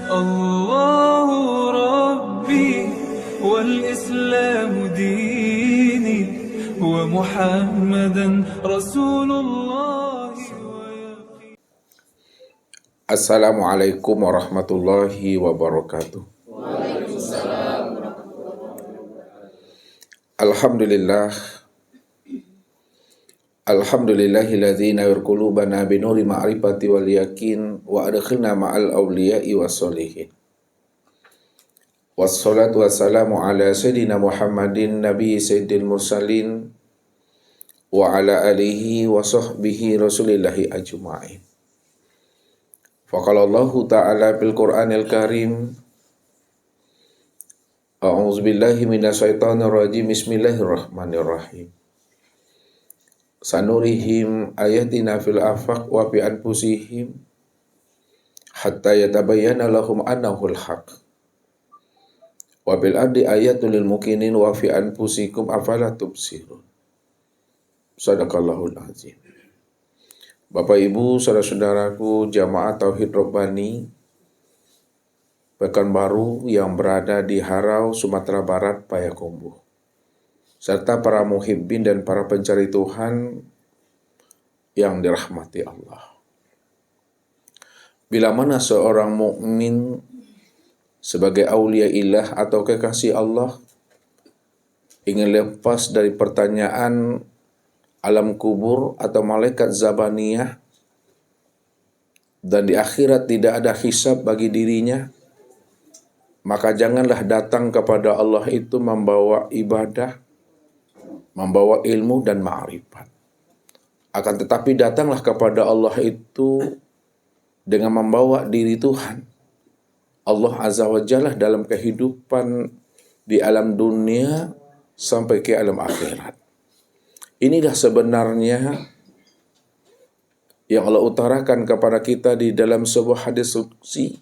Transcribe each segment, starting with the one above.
الله ربي والإسلام ديني ومحمدا رسول الله. Assalamualaikum warahmatullahi wabarakatuh. Alhamdulillah. Alhamdulillahilladzi nawwir qulubana binuri ma'rifati wal yakin wa adkhilna ma'al awliya'i wassolihin. Wassalatu wassalamu ala sayyidina Muhammadin nabi sayyidil mursalin wa ala alihi wa sahbihi rasulillahi ajma'in. Faqala Allahu ta'ala bil Qur'anil Karim, A'udzu billahi minasyaitonir rajim. Bismillahirrahmanirrahim. Sanurihim ayatina fil afaq wa fi anfusihim hatta yatabayyana lahum annahul haq. Wa bil ardi ayatul lil mukminin wa fi anfusikum afala tubsirun. Shadaqallahul azim. Bapak Ibu, saudara-saudaraku jamaah Tauhid Rabbani Pekanbaru yang berada di Harau, Sumatera Barat, Payakumbuh, serta para muhibbin dan para pencari Tuhan yang dirahmati Allah. Bila mana seorang mukmin sebagai aulia ilah atau kekasih Allah ingin lepas dari pertanyaan alam kubur atau malaikat zabaniyah dan di akhirat tidak ada hisab bagi dirinya, maka janganlah datang kepada Allah itu membawa ibadah, membawa ilmu dan ma'rifat. Akan tetapi datanglah kepada Allah itu dengan membawa diri Tuhan, Allah Azza wa Jalla, dalam kehidupan di alam dunia sampai ke alam akhirat. Inilah sebenarnya yang Allah utarakan kepada kita di dalam sebuah hadis qudsi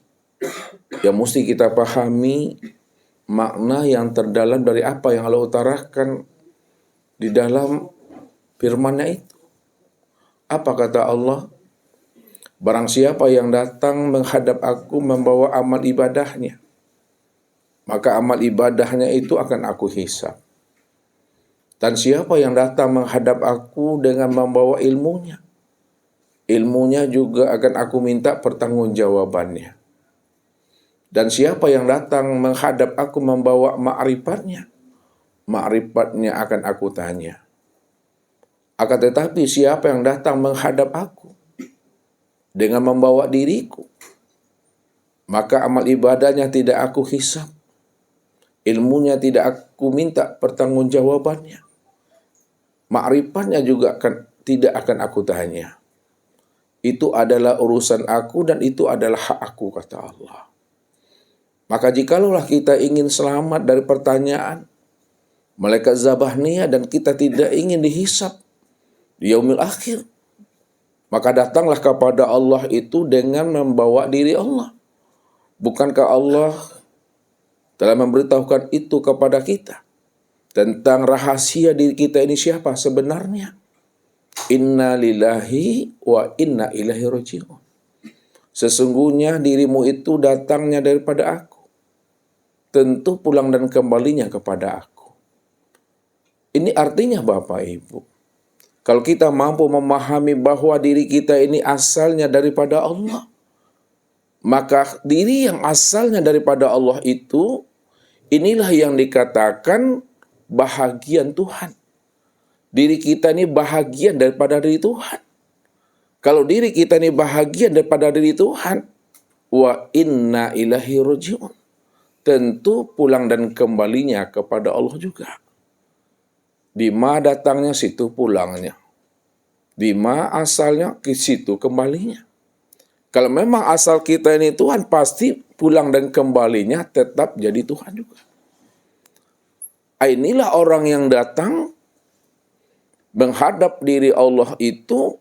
yang mesti kita pahami makna yang terdalam dari apa yang Allah utarakan di dalam firman-Nya itu. Apa kata Allah? Barang siapa yang datang menghadap aku membawa amal ibadahnya, maka amal ibadahnya itu akan aku hisab. Dan siapa yang datang menghadap aku dengan membawa ilmunya, ilmunya juga akan aku minta pertanggungjawabannya. Dan siapa yang datang menghadap aku membawa ma'rifatnya, ma'rifatnya akan aku tanya. Akan tetapi siapa yang datang menghadap aku dengan membawa diriku, maka amal ibadahnya tidak aku hisab, ilmunya tidak aku minta pertanggungjawabannya, ma'rifatnya juga tidak akan aku tanya. Itu adalah urusan aku dan itu adalah hak aku, kata Allah. Maka jikalau kita ingin selamat dari pertanyaan malaikat zabaniyah dan kita tidak ingin dihisab di yaumil akhir, maka datanglah kepada Allah itu dengan membawa diri Allah. Bukankah Allah telah memberitahukan itu kepada kita tentang rahasia diri kita ini siapa sebenarnya? Inna lillahi wa inna ilaihi raji'un. Sesungguhnya dirimu itu datangnya daripada aku, tentu pulang dan kembalinya kepada aku. Ini artinya Bapak Ibu, kalau kita mampu memahami bahwa diri kita ini asalnya daripada Allah, maka diri yang asalnya daripada Allah itu, inilah yang dikatakan bahagian Tuhan. Diri kita ini bahagian daripada diri Tuhan. Kalau diri kita ini bahagian daripada diri Tuhan, wa inna ilaihi raji'un, tentu pulang dan kembalinya kepada Allah juga. Di ma datangnya situ pulangnya, di ma asalnya ke situ kembalinya. Kalau memang asal kita ini Tuhan, pasti pulang dan kembalinya tetap jadi Tuhan juga. Inilah orang yang datang menghadap diri Allah itu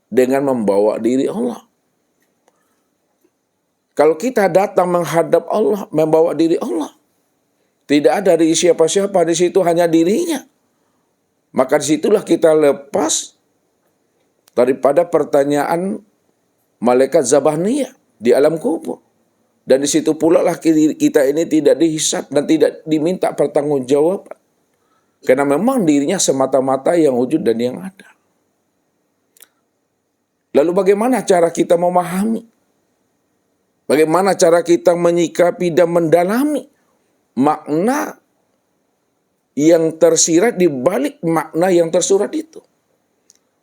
dengan membawa diri Allah. Kalau kita datang menghadap Allah, membawa diri Allah, tidak ada dari siapa-siapa di situ, hanya dirinya. Maka disitulah kita lepas daripada pertanyaan malaikat zabaniyah di alam kubur. Dan di situ pula lah kita ini tidak dihisab dan tidak diminta pertanggungjawaban. Karena memang dirinya semata-mata yang wujud dan yang ada. Lalu bagaimana cara kita memahami? Bagaimana cara kita menyikapi dan mendalami makna yang tersirat di balik makna yang tersurat itu?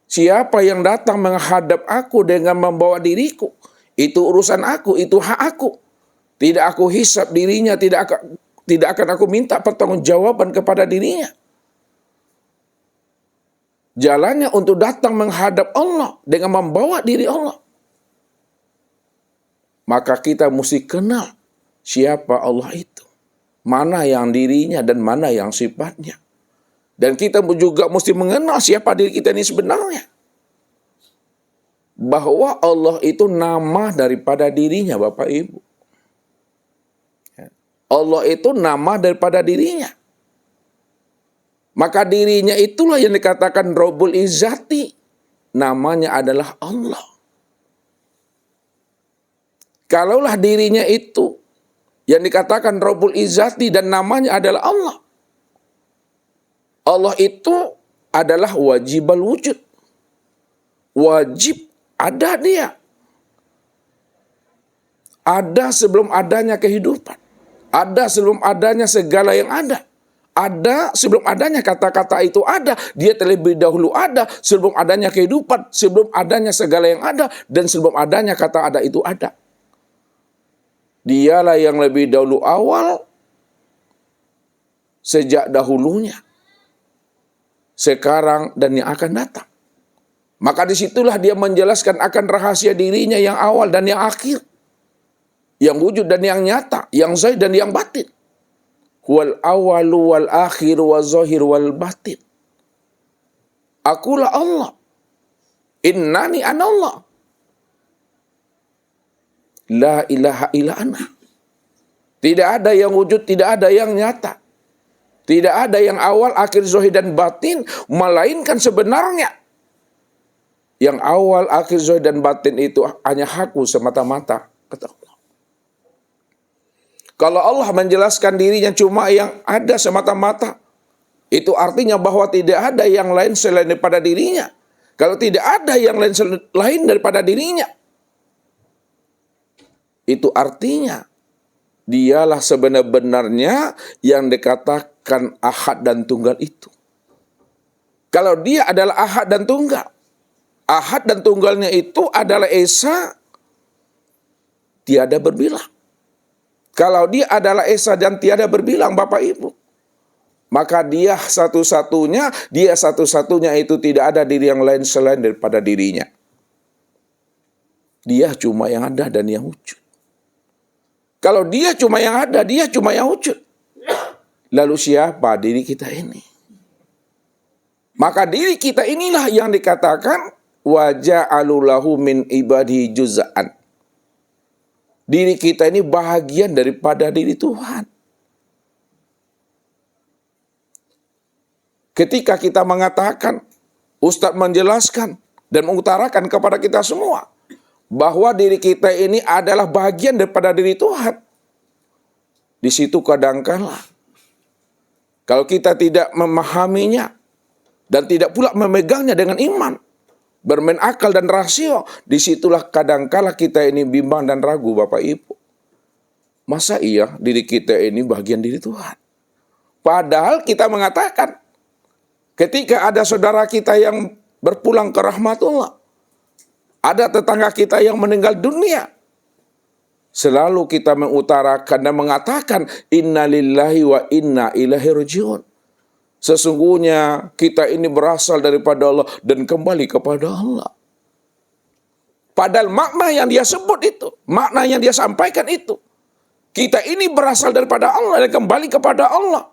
Siapa yang datang menghadap aku dengan membawa diriku, itu urusan aku, itu hak aku. Tidak aku hisab dirinya, tidak akan aku minta pertanggungjawaban kepada dirinya. Jalannya untuk datang menghadap Allah dengan membawa diri Allah. Maka kita mesti kenal siapa Allah itu. Mana yang dirinya dan mana yang sifatnya. Dan kita juga mesti mengenal siapa diri kita ini sebenarnya. Bahwa Allah itu nama daripada dirinya, Bapak Ibu. Allah itu nama daripada dirinya. Maka dirinya itulah yang dikatakan Rabbul Izzati. Namanya adalah Allah. Kalaulah dirinya itu yang dikatakan Rabbul Izzati dan namanya adalah Allah. Allah itu adalah wajibal wujud. Wajib ada dia. Ada sebelum adanya kehidupan. Ada sebelum adanya segala yang ada. Ada sebelum adanya kata-kata itu ada. Dia terlebih dahulu ada sebelum adanya kehidupan. Sebelum adanya segala yang ada. Dan sebelum adanya kata ada itu ada. Dialah yang lebih dahulu awal. Sejak dahulunya. Sekarang dan yang akan datang. Maka disitulah dia menjelaskan akan rahasia dirinya yang awal dan yang akhir. Yang wujud dan yang nyata. Yang zahir dan yang batin. Wal awalu wal akhir wal zahir wal batin. Akulah Allah. Innani anallah. La ilaha illa ana. Tidak ada yang wujud, tidak ada yang nyata. Tidak ada yang awal, akhir, zahir dan batin. Melainkan sebenarnya. Yang awal, akhir, zahir dan batin itu hanya aku semata-mata. Kata Allah. Kalau Allah menjelaskan dirinya cuma yang ada semata-mata, itu artinya bahwa tidak ada yang lain selain daripada dirinya. Kalau tidak ada yang lain daripada dirinya, itu artinya dialah sebenar-benarnya yang dikatakan ahad dan tunggal itu. Kalau dia adalah ahad dan tunggal, ahad dan tunggalnya itu adalah esa, tiada berbilang. Kalau dia adalah esa dan tiada berbilang, Bapak Ibu, maka dia satu-satunya itu tidak ada diri yang lain selain daripada dirinya. Dia cuma yang ada dan yang wujud. Kalau dia cuma yang ada, dia cuma yang wujud. Lalu siapa diri kita ini? Maka diri kita inilah yang dikatakan wa ja'alu lahu min ibadihi juz'an. Diri kita ini bahagian daripada diri Tuhan. Ketika kita mengatakan, Ustadz menjelaskan dan mengutarakan kepada kita semua, bahwa diri kita ini adalah bahagian daripada diri Tuhan. Di situ kadangkala, kalau kita tidak memahaminya, dan tidak pula memegangnya dengan iman, bermain akal dan rasio, disitulah kadangkala kita ini bimbang dan ragu, Bapak Ibu. Masa iya diri kita ini bagian diri Tuhan? Padahal kita mengatakan, ketika ada saudara kita yang berpulang ke rahmatullah, ada tetangga kita yang meninggal dunia, selalu kita mengutarakan dan mengatakan, inna lillahi wa inna ilaihi rajiun. Sesungguhnya kita ini berasal daripada Allah dan kembali kepada Allah. Padahal makna yang dia sebut itu, makna yang dia sampaikan itu, kita ini berasal daripada Allah dan kembali kepada Allah.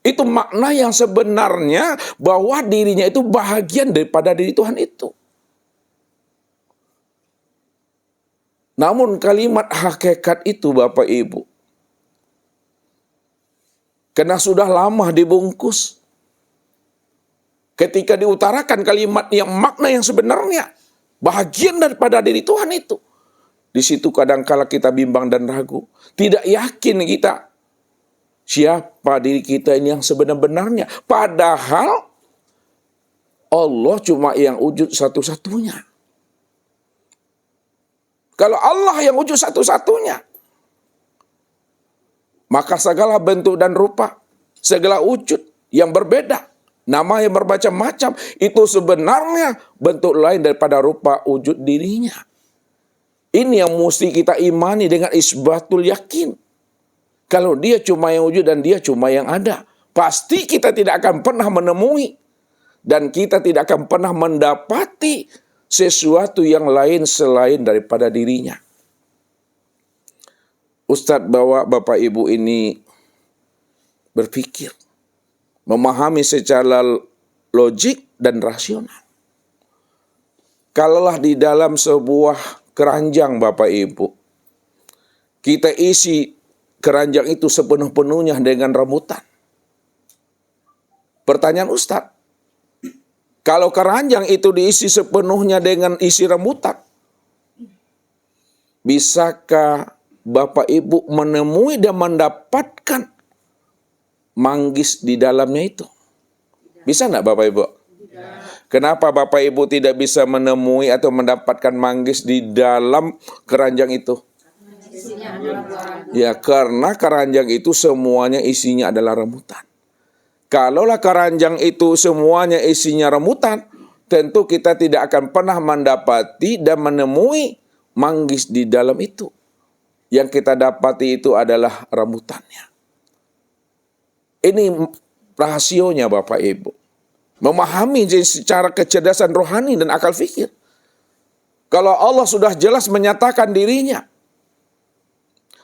Itu makna yang sebenarnya bahwa dirinya itu bahagian daripada diri Tuhan itu. Namun kalimat hakikat itu, Bapak Ibu, karena sudah lama dibungkus, ketika diutarakan kalimat yang makna yang sebenarnya bahagian daripada diri Tuhan Di situ kadangkala kita bimbang dan ragu. Tidak yakin kita siapa diri kita ini yang sebenar-benarnya. Padahal Allah cuma yang wujud satu-satunya. Kalau Allah yang wujud satu-satunya, maka segala bentuk dan rupa, segala wujud yang berbeda, nama yang bermacam-macam, itu sebenarnya bentuk lain daripada rupa wujud dirinya. Ini yang mesti kita imani dengan isbatul yakin. Kalau dia cuma yang wujud dan dia cuma yang ada, pasti kita tidak akan pernah menemui dan kita tidak akan pernah mendapati sesuatu yang lain selain daripada dirinya. Ustadz bawa Bapak Ibu ini berpikir, memahami secara logik dan rasional. Kalaulah di dalam sebuah keranjang Bapak Ibu, kita isi keranjang itu sepenuh-penuhnya dengan rambutan. Pertanyaan Ustadz, kalau keranjang itu diisi sepenuhnya dengan isi rambutan, bisakah Bapak Ibu menemui dan mendapatkan manggis di dalamnya itu? Bisa enggak Bapak Ibu? Kenapa Bapak Ibu tidak bisa menemui atau mendapatkan manggis di dalam keranjang itu? Ya, karena keranjang itu semuanya isinya adalah rambutan. Kalaulah keranjang itu semuanya isinya rambutan, tentu kita tidak akan pernah mendapati dan menemui manggis di dalam itu. Yang kita dapati itu adalah rambutannya. Ini rahasionya Bapak Ibu. Memahami secara kecerdasan rohani dan akal fikir. Kalau Allah sudah jelas menyatakan dirinya,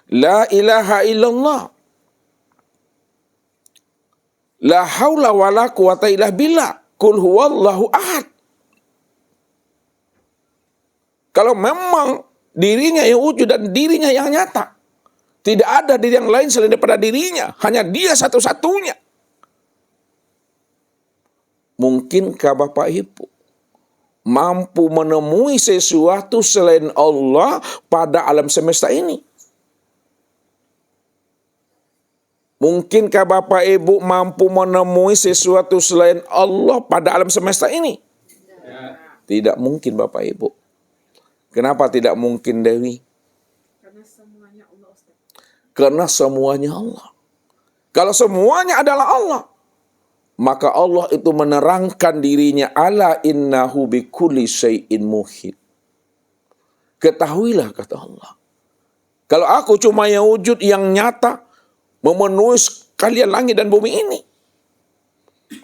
la ilaha illallah, la haula wa la quwata illa billah, qul huwallahu ahad. Kalau memang dirinya yang wujud dan dirinya yang nyata, tidak ada diri yang lain selain daripada dirinya, hanya dia satu-satunya. Mungkinkah Bapak Ibu mampu menemui sesuatu selain Allah pada alam semesta ini? Mungkinkah Bapak Ibu mampu menemui sesuatu selain Allah pada alam semesta ini? Tidak mungkin Bapak Ibu. Kenapa tidak mungkin Dewi? Karena semuanya Allah, Ustaz. Karena semuanya Allah. Kalau semuanya adalah Allah, maka Allah itu menerangkan dirinya, ala innahu bikulli syai'in muhit. Ketahuilah kata Allah, kalau aku cuma yang wujud yang nyata, memenuhi sekalian langit dan bumi ini,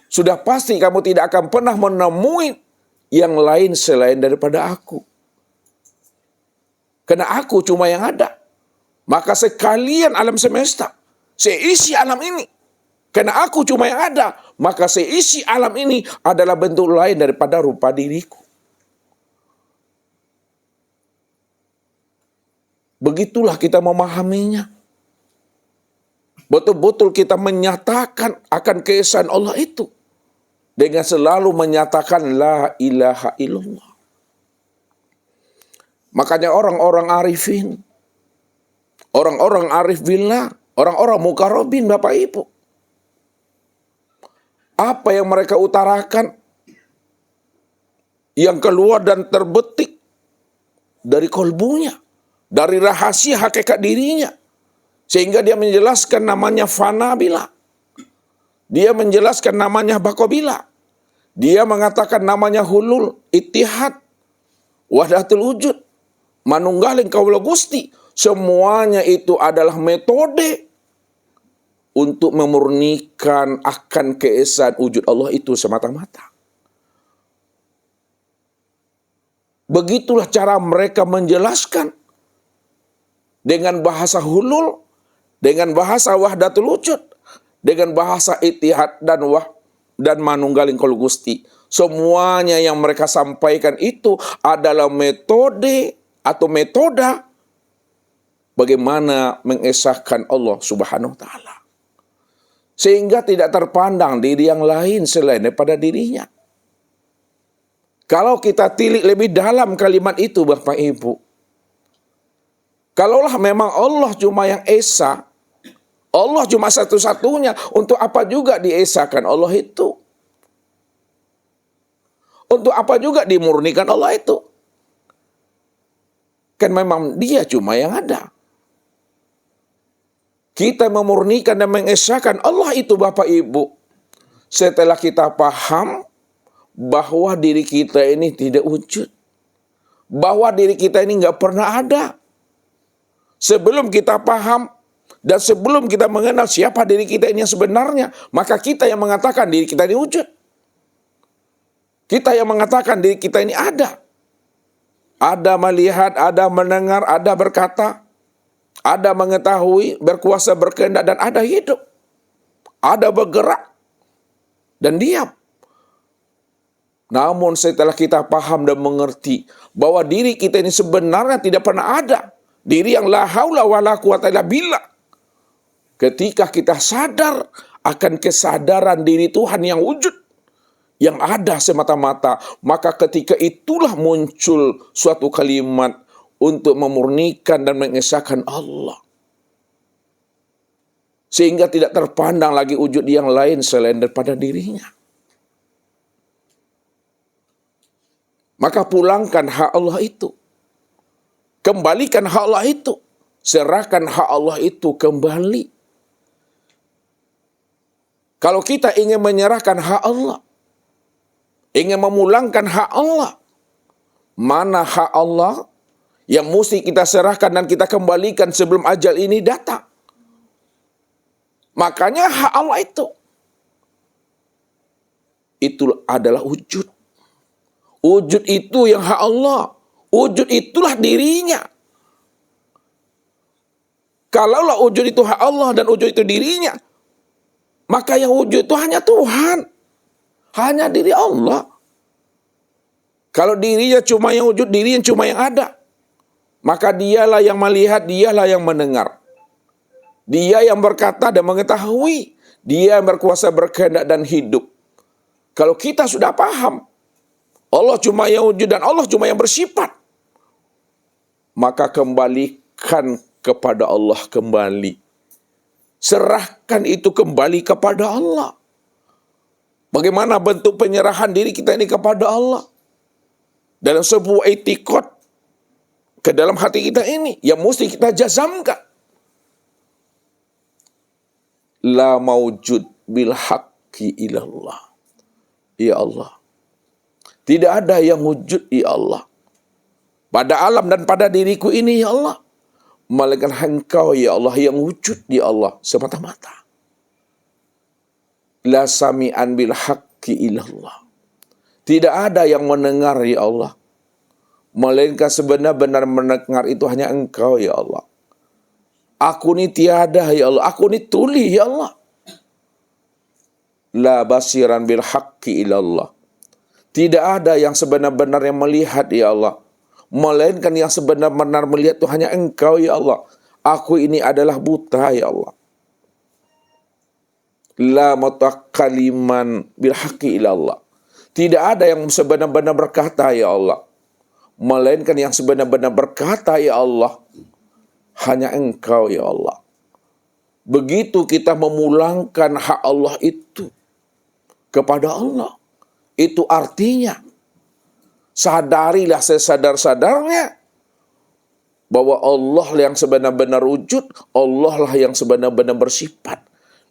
sudah pasti kamu tidak akan pernah menemui yang lain selain daripada aku. Karena aku cuma yang ada. Maka sekalian alam semesta, seisi alam ini, karena aku cuma yang ada, maka seisi alam ini adalah bentuk lain daripada rupa diriku. Begitulah kita memahaminya. Betul-betul kita menyatakan akan keesaan Allah itu dengan selalu menyatakan la ilaha illallah. Makanya orang-orang arifin, orang-orang arif billah, orang-orang mukarrabin Bapak Ibu, apa yang mereka utarakan yang keluar dan terbetik dari kolbunya, dari rahasia hakikat dirinya, sehingga dia menjelaskan namanya fana bila, dia menjelaskan namanya baqabila, dia mengatakan namanya hulul, ittihad, wahdatul wujud, manunggaling kaula Gusti. Semuanya itu adalah metode untuk memurnikan akan keesaan wujud Allah itu semata-mata. Begitulah cara mereka menjelaskan dengan bahasa hulul, dengan bahasa wahdatul wujud, dengan bahasa ittihad dan manunggaling kaula Gusti. Semuanya yang mereka sampaikan itu adalah metode atau metoda bagaimana mengesahkan Allah Subhanahu wa taala. Sehingga tidak terpandang diri yang lain selain daripada dirinya. Kalau kita tilik lebih dalam kalimat itu Bapak Ibu, Kalaulah memang Allah cuma yang esa, Allah cuma satu-satunya, untuk apa juga diesakan Allah itu? Untuk apa juga dimurnikan Allah itu? Kan memang dia cuma yang ada. Kita memurnikan dan mengesahkan Allah itu Bapak Ibu, setelah kita paham bahwa diri kita ini tidak wujud. Bahwa diri kita ini nggak pernah ada. Sebelum kita paham dan sebelum kita mengenal siapa diri kita ini yang sebenarnya, maka kita yang mengatakan diri kita ini wujud. Kita yang mengatakan diri kita ini ada. Ada melihat, ada mendengar, ada berkata, ada mengetahui, berkuasa, berkehendak, dan ada hidup. Ada bergerak dan diam. Namun setelah kita paham dan mengerti bahwa diri kita ini sebenarnya tidak pernah ada, diri yang la haula wa la quwata illa billah. Ketika kita sadar akan kesadaran diri Tuhan yang wujud, yang ada semata-mata, maka ketika itulah muncul suatu kalimat untuk memurnikan dan mengesahkan Allah. Sehingga tidak terpandang lagi wujud yang lain selain daripada dirinya. Maka pulangkan hak Allah itu. Kembalikan hak Allah itu. Serahkan hak Allah itu kembali. Kalau kita ingin menyerahkan hak Allah, ingin memulangkan hak Allah, mana hak Allah yang mesti kita serahkan dan kita kembalikan sebelum ajal ini datang? Makanya hak Allah itu adalah wujud. Wujud itu yang hak Allah. Wujud itulah dirinya. Kalaulah wujud itu hak Allah dan wujud itu dirinya, maka yang wujud itu hanya Tuhan. Hanya diri Allah. Kalau dirinya cuma yang wujud, diri yang cuma yang ada, maka dialah yang melihat, dialah yang mendengar. Dia yang berkata dan mengetahui. Dia yang berkuasa, berkehendak, dan hidup. Kalau kita sudah paham, Allah cuma yang wujud dan Allah cuma yang bersifat, maka kembalikan kepada Allah kembali. Serahkan itu kembali kepada Allah. Bagaimana bentuk penyerahan diri kita ini kepada Allah? Dalam sebuah etikot ke dalam hati kita ini yang mesti kita jazamkan. La maujud bil haqqi ilallah. Ya Allah, tidak ada yang wujud ya Allah pada alam dan pada diriku ini ya Allah, melainkan Engkau ya Allah yang wujud ya Allah semata-mata. La sami'an bil haqqi ilallah. Tidak ada yang mendengar ya Allah, melainkan sebenar-benar mendengar itu hanya Engkau ya Allah. Aku ni tiada ya Allah, aku ni tuli ya Allah. La basiran bil haqqi ilallah. Tidak ada yang sebenar-benar yang melihat ya Allah, melainkan yang sebenar-benar melihat itu hanya Engkau ya Allah. Aku ini adalah buta ya Allah. La mutakaliman bil haqqi ilallah. Tidak ada yang sebenar-benar berkata ya Allah, melainkan yang sebenar-benar berkata ya Allah hanya Engkau ya Allah. Begitu kita memulangkan hak Allah itu kepada Allah, itu artinya sadarilah sesadar-sadarnya bahwa Allah yang sebenar-benar wujud, Allah lah yang sebenar-benar bersifat.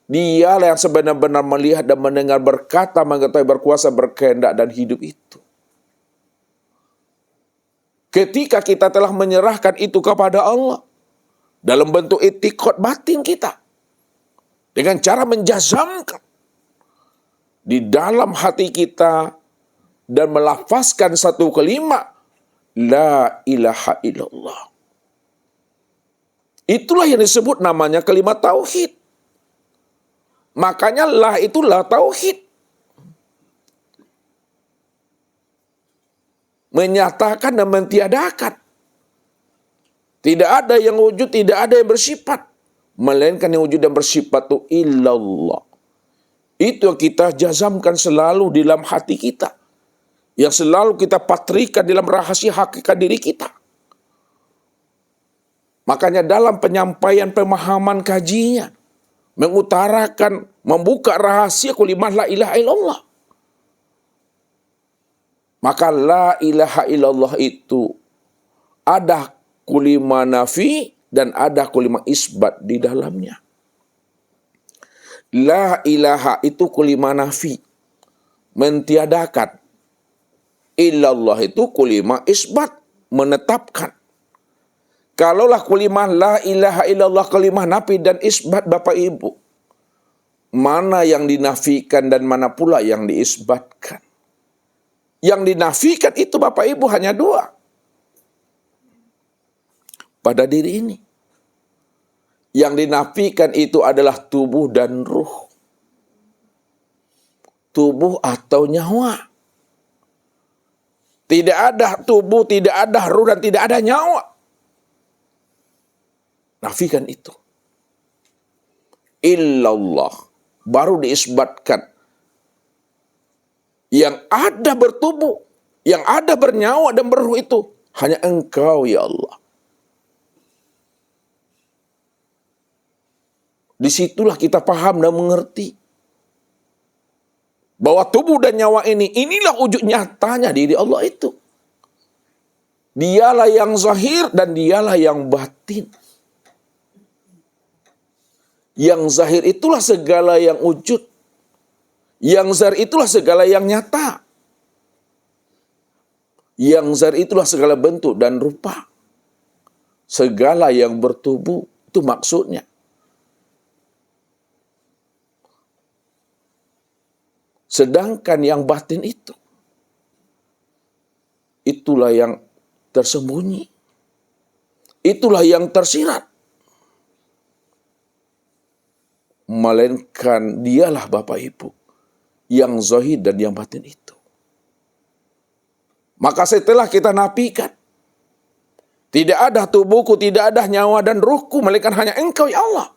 Dialah yang sebenar-benar melihat dan mendengar, berkata, mengetahui, berkuasa, berkehendak, dan hidup itu. Ketika kita telah menyerahkan itu kepada Allah, dalam bentuk itikad batin kita, dengan cara menjazamkan di dalam hati kita, dan melafazkan satu kalimat, La ilaha illallah. Itulah yang disebut namanya kalimat tauhid. Makanya lah itulah tauhid. Menyatakan dan mentiadakan. Tidak ada yang wujud, tidak ada yang bersifat, melainkan yang wujud dan bersifat itu illallah. Itu yang kita jazamkan selalu di dalam hati kita, yang selalu kita patrikan dalam rahasia hakikat diri kita. Makanya dalam penyampaian pemahaman kajinya, mengutarakan, membuka rahasia kalimah la ilaha illallah. Maka la ilaha illallah itu ada kalimah nafi dan ada kalimah isbat di dalamnya. La ilaha itu kalimah nafi, mentiadakan. Illallah itu kalimah isbat, menetapkan. Kalaulah kalimah la ilaha illallah kalimah nafi dan isbat Bapak Ibu, mana yang dinafikan dan mana pula yang diisbatkan? Yang dinafikan itu Bapak Ibu hanya dua pada diri ini. Yang dinafikan itu adalah tubuh dan ruh. Tubuh atau nyawa. Tidak ada tubuh, tidak ada ruh, dan tidak ada nyawa. Nafikan itu. Illallah. Baru diisbatkan. Yang ada bertubuh, yang ada bernyawa dan berruh itu hanya Engkau ya Allah. Disitulah kita paham dan mengerti bahwa tubuh dan nyawa inilah wujud nyatanya diri Allah itu. Dialah yang zahir dan dialah yang batin. Yang zahir itulah segala yang wujud. Yang zahir itulah segala yang nyata. Yang zahir itulah segala bentuk dan rupa. Segala yang bertubuh, itu maksudnya. Sedangkan yang batin itu, itulah yang tersembunyi. Itulah yang tersirat. Melainkan dialah Bapak Ibu, yang zahir dan yang batin itu. Maka setelah kita nafikan, tidak ada tubuhku, tidak ada nyawa dan ruhku, melainkan hanya Engkau ya Allah.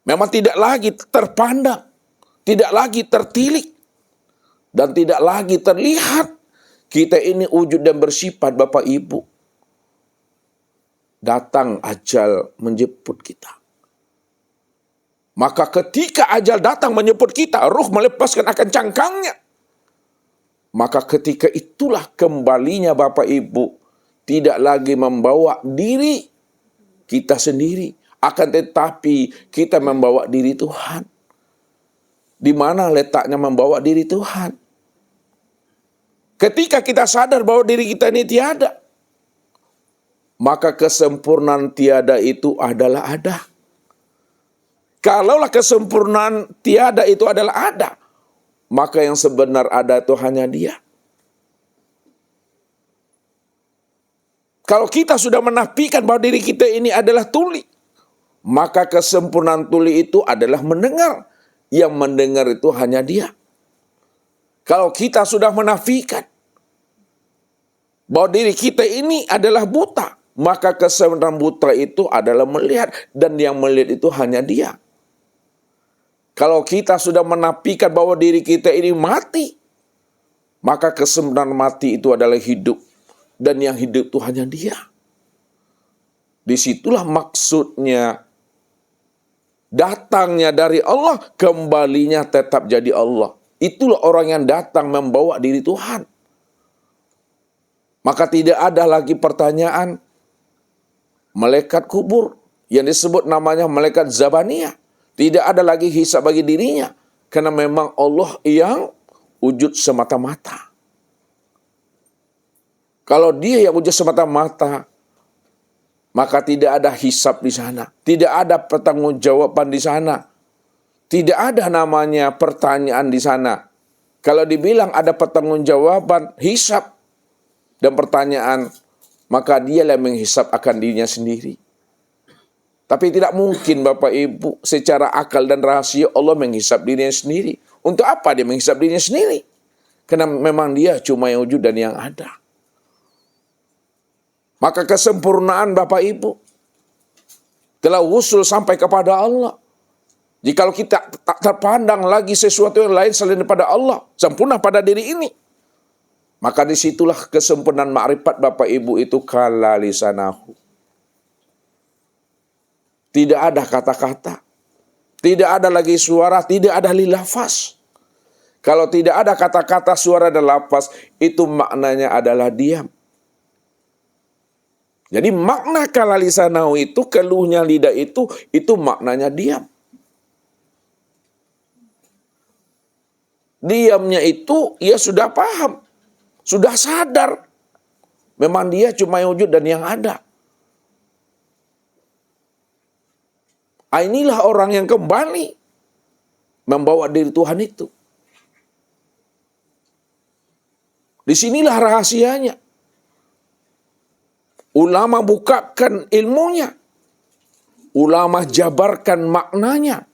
Memang tidak lagi terpandang, tidak lagi tertilik, dan tidak lagi terlihat. Kita ini wujud dan bersifat Bapak Ibu. Datang ajal menjemput kita. Maka ketika ajal datang menjemput kita, ruh melepaskan akan cangkangnya. Maka ketika itulah kembalinya Bapak Ibu, tidak lagi membawa diri kita sendiri, akan tetapi kita membawa diri Tuhan. Di mana letaknya membawa diri Tuhan? Ketika kita sadar bahwa diri kita ini tiada, maka kesempurnaan tiada itu adalah ada. Kalaulah kesempurnaan tiada itu adalah ada, maka yang sebenar ada itu hanya Dia. Kalau kita sudah menafikan bahwa diri kita ini adalah tuli, maka kesempurnaan tuli itu adalah mendengar. Yang mendengar itu hanya Dia. Kalau kita sudah menafikan bahwa diri kita ini adalah buta, maka kesempurnaan buta itu adalah melihat, dan yang melihat itu hanya Dia. Kalau kita sudah menafikan bahwa diri kita ini mati, maka kesempurnaan mati itu adalah hidup, dan yang hidup itu hanya Dia. Disitulah maksudnya datangnya dari Allah, kembalinya tetap jadi Allah. Itulah orang yang datang membawa diri Tuhan. Maka tidak ada lagi pertanyaan malaikat kubur yang disebut namanya malaikat Zabaniyah. Tidak ada lagi hisab bagi dirinya, karena memang Allah yang wujud semata-mata. Kalau Dia yang wujud semata-mata, maka tidak ada hisab di sana. Tidak ada pertanggungjawaban di sana. Tidak ada namanya pertanyaan di sana. Kalau dibilang ada pertanggungjawaban, hisab dan pertanyaan, maka Dia yang menghisab akan dirinya sendiri. Tapi tidak mungkin Bapak Ibu secara akal dan rahasia Allah menghisab dirinya sendiri. Untuk apa Dia menghisab dirinya sendiri? Karena memang Dia cuma yang wujud dan yang ada. Maka kesempurnaan Bapak Ibu telah usul sampai kepada Allah. Jikalau kita tak terpandang lagi sesuatu yang lain selain daripada Allah, sempurna pada diri ini, maka disitulah kesempurnaan ma'rifat Bapak Ibu itu kala lisanahu. Tidak ada kata-kata. Tidak ada lagi suara, tidak ada lafaz. Kalau tidak ada kata-kata, suara dan lafaz, itu maknanya adalah diam. Jadi makna kala lisanahu itu, keluhnya lidah itu maknanya diam. Diamnya itu, ia sudah paham, sudah sadar. Memang dia cuma yang wujud dan yang ada. Inilah orang yang kembali membawa diri Tuhan itu. Disinilah rahasianya. Ulama bukakan ilmunya. Ulama jabarkan maknanya.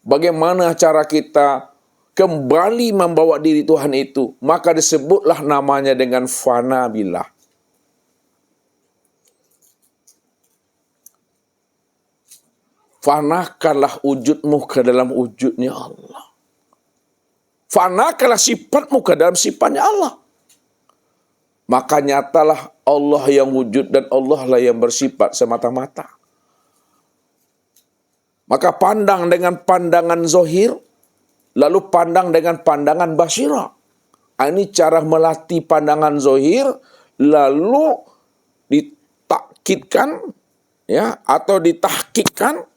Bagaimana cara kita kembali membawa diri Tuhan itu. Maka disebutlah namanya dengan fana billah. Fanakanlah wujudmu ke dalam wujudnya Allah. Fanakanlah sifatmu ke dalam sifatnya Allah. Maka nyatalah Allah yang wujud dan Allah lah yang bersifat semata-mata. Maka pandang dengan pandangan zohir, lalu pandang dengan pandangan basirah. Ini cara melatih pandangan zohir, lalu ditakkidkan, ya, atau ditahkikkan,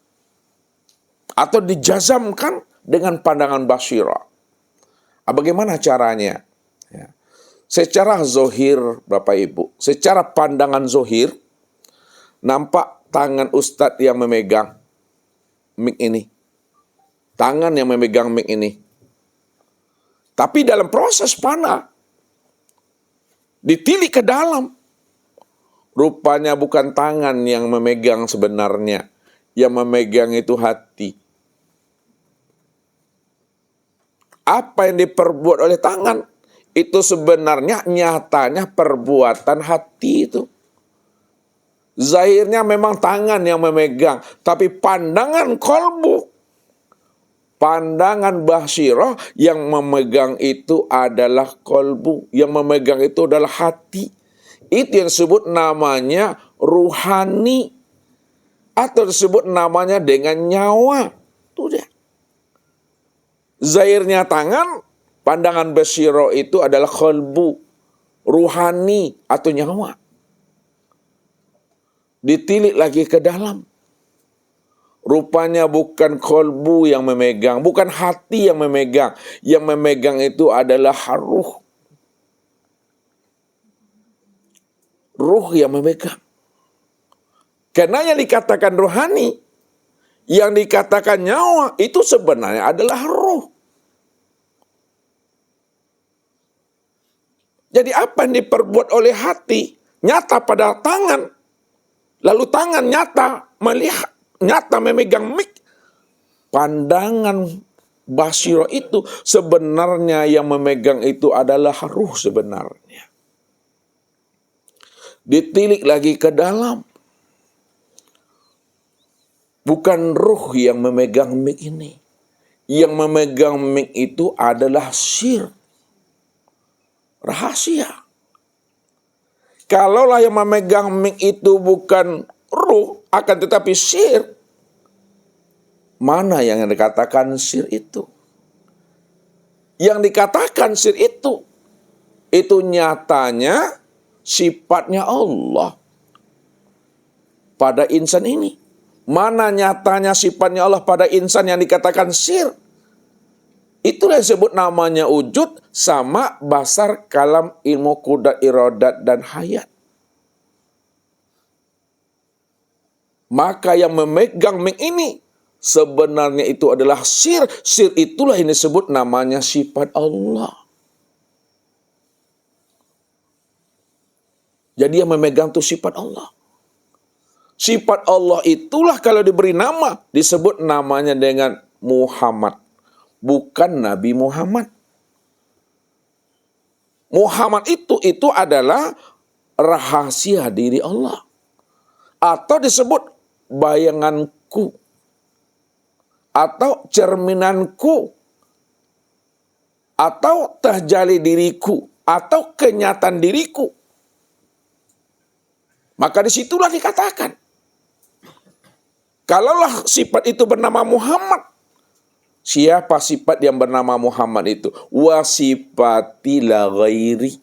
atau dijazamkan dengan pandangan basirah. Bagaimana caranya? Ya. Secara zohir, Bapak Ibu, secara pandangan zohir, nampak tangan Ustadz yang memegang mic ini. Tangan yang memegang mic ini. Tapi dalam proses fana, ditilik ke dalam. Rupanya bukan tangan yang memegang sebenarnya. Yang memegang itu hati. Apa yang diperbuat oleh tangan, itu sebenarnya nyatanya perbuatan hati itu. Zahirnya memang tangan yang memegang, tapi pandangan kolbu, pandangan basirah yang memegang itu adalah kolbu, yang memegang itu adalah hati. Itu yang disebut namanya ruhani, atau disebut namanya dengan nyawa. Itu dia. Zahirnya tangan, pandangan basirah itu adalah kolbu, ruhani atau nyawa. Ditilik lagi ke dalam. Rupanya bukan kolbu yang memegang, bukan hati yang memegang. Yang memegang itu adalah ruh. Ruh yang memegang. Karena yang dikatakan rohani, yang dikatakan nyawa, itu sebenarnya adalah ruh. Jadi apa yang diperbuat oleh hati, nyata pada tangan. Lalu tangan nyata melihat, nyata memegang mic. Pandangan basirah itu sebenarnya yang memegang itu adalah ruh sebenarnya. Ditilik lagi ke dalam. Bukan ruh yang memegang mic ini. Yang memegang mic itu adalah sir. Rahasia. Kalaulah yang memegang mic itu bukan ruh, akan tetapi sir, mana yang dikatakan sir itu? Yang dikatakan sir itu nyatanya sifatnya Allah pada insan ini. Mana nyatanya sifatnya Allah pada insan yang dikatakan sir? Itulah yang disebut namanya wujud, sama basar, kalam, ilmu, qudrat, iradat, dan hayat. Maka yang memegang mic ini sebenarnya itu adalah sir. Sir itulah yang disebut namanya sifat Allah. Jadi yang memegang itu sifat Allah. Sifat Allah itulah kalau diberi nama, disebut namanya dengan Muhammad. Bukan Nabi Muhammad. Muhammad itu adalah rahasia diri Allah. Atau disebut bayanganku. Atau cerminanku. Atau terjali diriku. Atau kenyataan diriku. Maka disitulah dikatakan. Kalaulah sifat itu bernama Muhammad, siapa sifat yang bernama Muhammad itu? Wa sifati la ghairi.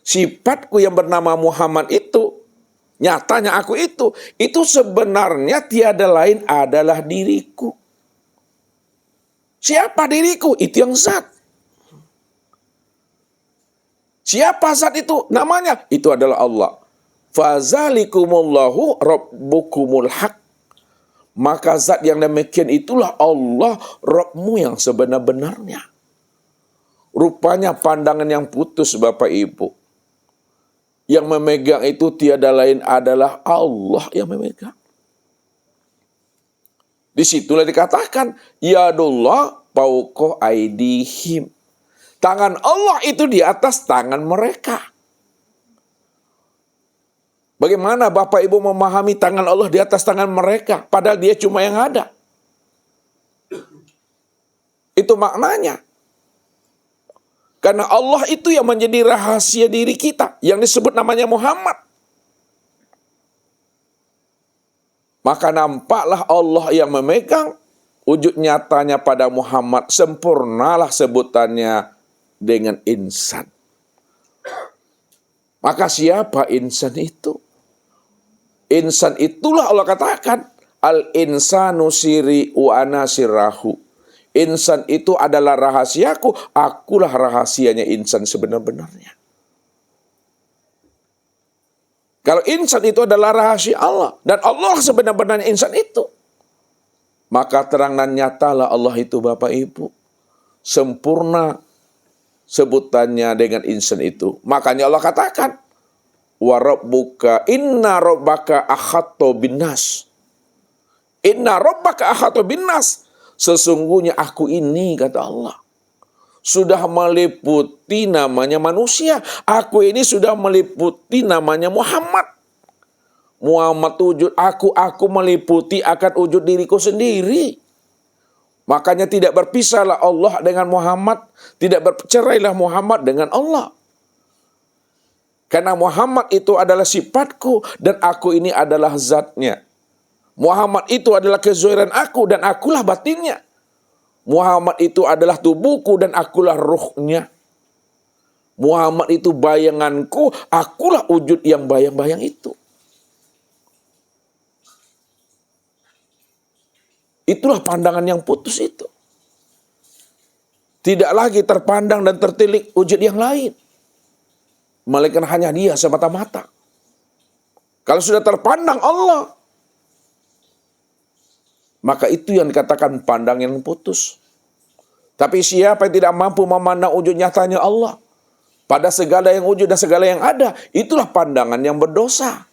Sifatku yang bernama Muhammad itu, nyatanya aku itu sebenarnya tiada lain adalah diriku. Siapa diriku? Itu yang zat. Siapa zat itu? Namanya? Itu adalah Allah. Fazalikumullahu rabbukumul haq. Maka zat yang demikian itulah Allah, Rabbmu yang sebenar-benarnya. Rupanya pandangan yang putus, Bapak Ibu. Yang memegang itu tiada lain adalah Allah yang memegang. Disitulah dikatakan, Yadullah fawqa aidihim. Tangan Allah itu di atas tangan mereka. Bagaimana Bapak Ibu memahami tangan Allah di atas tangan mereka, padahal dia cuma yang ada? Itu maknanya. Karena Allah itu yang menjadi rahasia diri kita, yang disebut namanya Muhammad. Maka nampaklah Allah yang memegang, wujud nyatanya pada Muhammad, sempurnalah sebutannya dengan insan. Maka siapa insan itu? Insan itulah Allah katakan, al-insanu siri wa ana sirrahu. Insan itu adalah rahasiaku, akulah rahasianya insan sebenar-benarnya. Kalau insan itu adalah rahasia Allah, dan Allah sebenar-benarnya insan itu, maka terang dan nyatalah Allah itu, Bapak Ibu, sempurna sebutannya dengan insan itu. Makanya Allah katakan, wa rabbuka inna rabbaka ahatta binnas. Inna rabbaka ahatta binnas. Sesungguhnya aku ini, kata Allah, sudah meliputi namanya manusia. Aku ini sudah meliputi namanya Muhammad. Muhammad wujud aku meliputi akan wujud diriku sendiri. Makanya tidak berpisahlah Allah dengan Muhammad, tidak bercerailah Muhammad dengan Allah. Karena Muhammad itu adalah sifatku dan aku ini adalah zatnya. Muhammad itu adalah kezahiran aku dan akulah batinnya. Muhammad itu adalah tubuhku dan akulah ruhnya. Muhammad itu bayanganku, akulah wujud yang bayang-bayang itu. Itulah pandangan yang putus itu. Tidak lagi terpandang dan tertilik wujud yang lain. Melainkan hanya dia semata-mata. Kalau sudah terpandang Allah, maka itu yang dikatakan pandang yang putus. Tapi siapa yang tidak mampu memandang wujud nyatanya Allah pada segala yang wujud dan segala yang ada, itulah pandangan yang berdosa.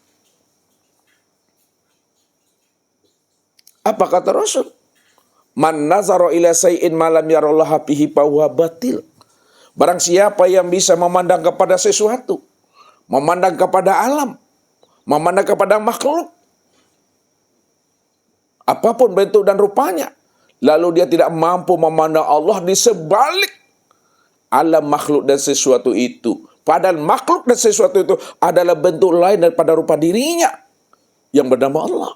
Apa kata Rasul? Man nazara ila say'in ma lam yarallaha fihi fa huwa batil. Barang siapa yang bisa memandang kepada sesuatu, memandang kepada alam, memandang kepada makhluk, apapun bentuk dan rupanya, lalu dia tidak mampu memandang Allah di sebalik alam makhluk dan sesuatu itu. Padahal makhluk dan sesuatu itu adalah bentuk lain daripada rupa dirinya yang bernama Allah.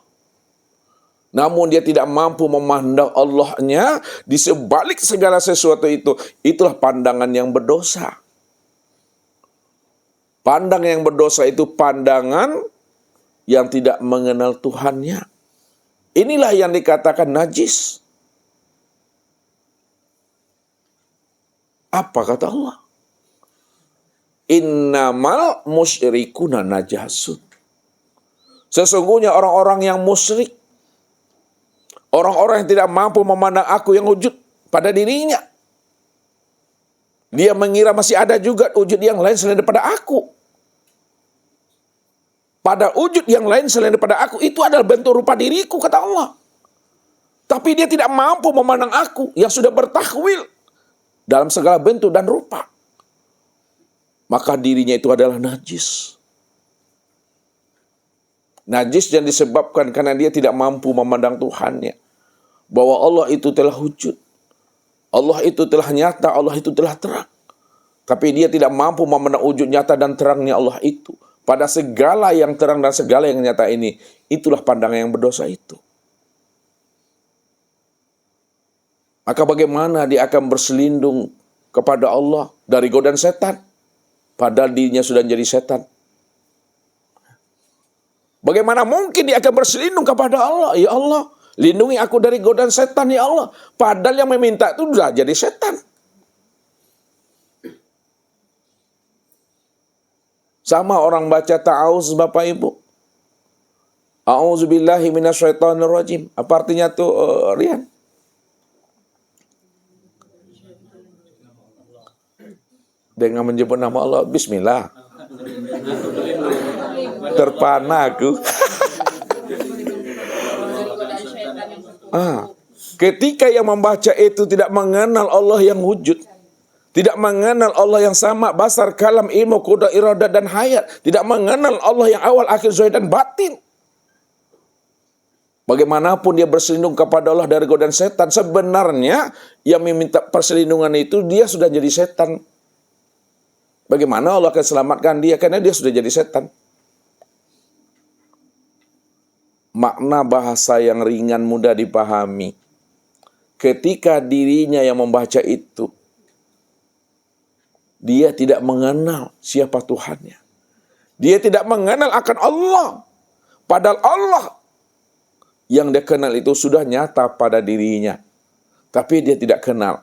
Namun dia tidak mampu memandang Allahnya di sebalik segala sesuatu itu. Itulah pandangan yang berdosa. Pandangan yang berdosa itu pandangan yang tidak mengenal Tuhannya. Inilah yang dikatakan najis. Apa kata Allah? Innamal musyrikuna najasun. Sesungguhnya orang-orang yang musyrik, orang-orang yang tidak mampu memandang aku yang wujud pada dirinya, dia mengira masih ada juga wujud yang lain selain daripada aku. Pada wujud yang lain selain daripada aku, itu adalah bentuk rupa diriku, kata Allah. Tapi dia tidak mampu memandang aku yang sudah bertakwil dalam segala bentuk dan rupa. Maka dirinya itu adalah najis. Najis yang disebabkan karena dia tidak mampu memandang Tuhannya. Bahwa Allah itu telah wujud. Allah itu telah nyata, Allah itu telah terang. Tapi dia tidak mampu memandang wujud nyata dan terangnya Allah itu. pada segala yang terang dan segala yang nyata ini. Itulah pandangan yang berdosa itu. Maka bagaimana dia akan berselindung kepada Allah dari godaan setan, padahal dirinya sudah menjadi setan? Bagaimana mungkin dia akan berselindung kepada Allah? Ya Allah, lindungi aku dari godaan setan ya Allah. Padahal yang meminta itu sudah jadi setan. Sama orang baca ta'awuz Bapak Ibu. A'udzubillahi minasyaitonirrajim. Apa artinya tuh Rian? Dengan menyebut nama Allah, bismillah. Terpana aku. Ketika yang membaca itu tidak mengenal Allah yang wujud, tidak mengenal Allah yang sama, basar, kalam, ilmu, kuda, iradah, dan hayat, tidak mengenal Allah yang awal, akhir, zahir, dan batin. Bagaimanapun dia berselindung kepada Allah dari godaan setan, sebenarnya yang meminta perselindungan itu dia sudah jadi setan. Bagaimana Allah akan selamatkan dia? Karena dia sudah jadi setan. Makna bahasa yang ringan mudah dipahami. Ketika dirinya yang membaca itu, dia tidak mengenal siapa Tuhannya. Dia tidak mengenal akan Allah. Padahal Allah yang dia kenal itu sudah nyata pada dirinya. Tapi dia tidak kenal.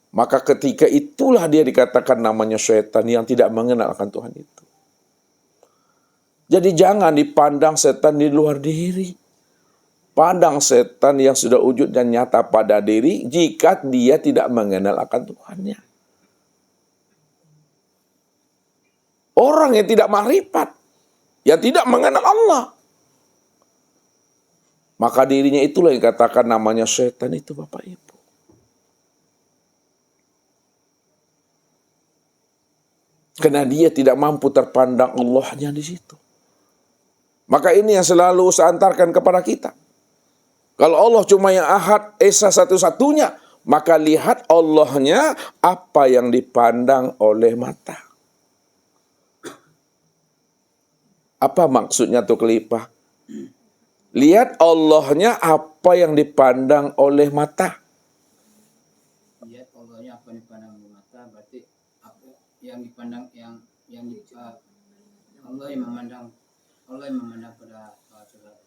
Maka ketika itulah dia dikatakan namanya syaitan yang tidak mengenal akan Tuhan itu. Jadi jangan dipandang setan di luar diri. Pandang setan yang sudah wujud dan nyata pada diri jika dia tidak mengenal akan Tuhannya. Orang yang tidak makrifat, yang tidak mengenal Allah, maka dirinya itulah yang katakan namanya setan itu Bapak Ibu. Karena dia tidak mampu terpandang Allahnya di situ. Maka ini yang selalu saya antarkan kepada kita. Kalau Allah cuma yang Ahad, Esa satu-satunya, maka lihat Allahnya apa yang dipandang oleh mata. Apa maksudnya tuh kelipah? Lihat Allahnya apa yang dipandang oleh mata. Lihat Allahnya apa yang dipandang oleh mata, berarti apa yang dipandang Allah yang memandang pada saudara.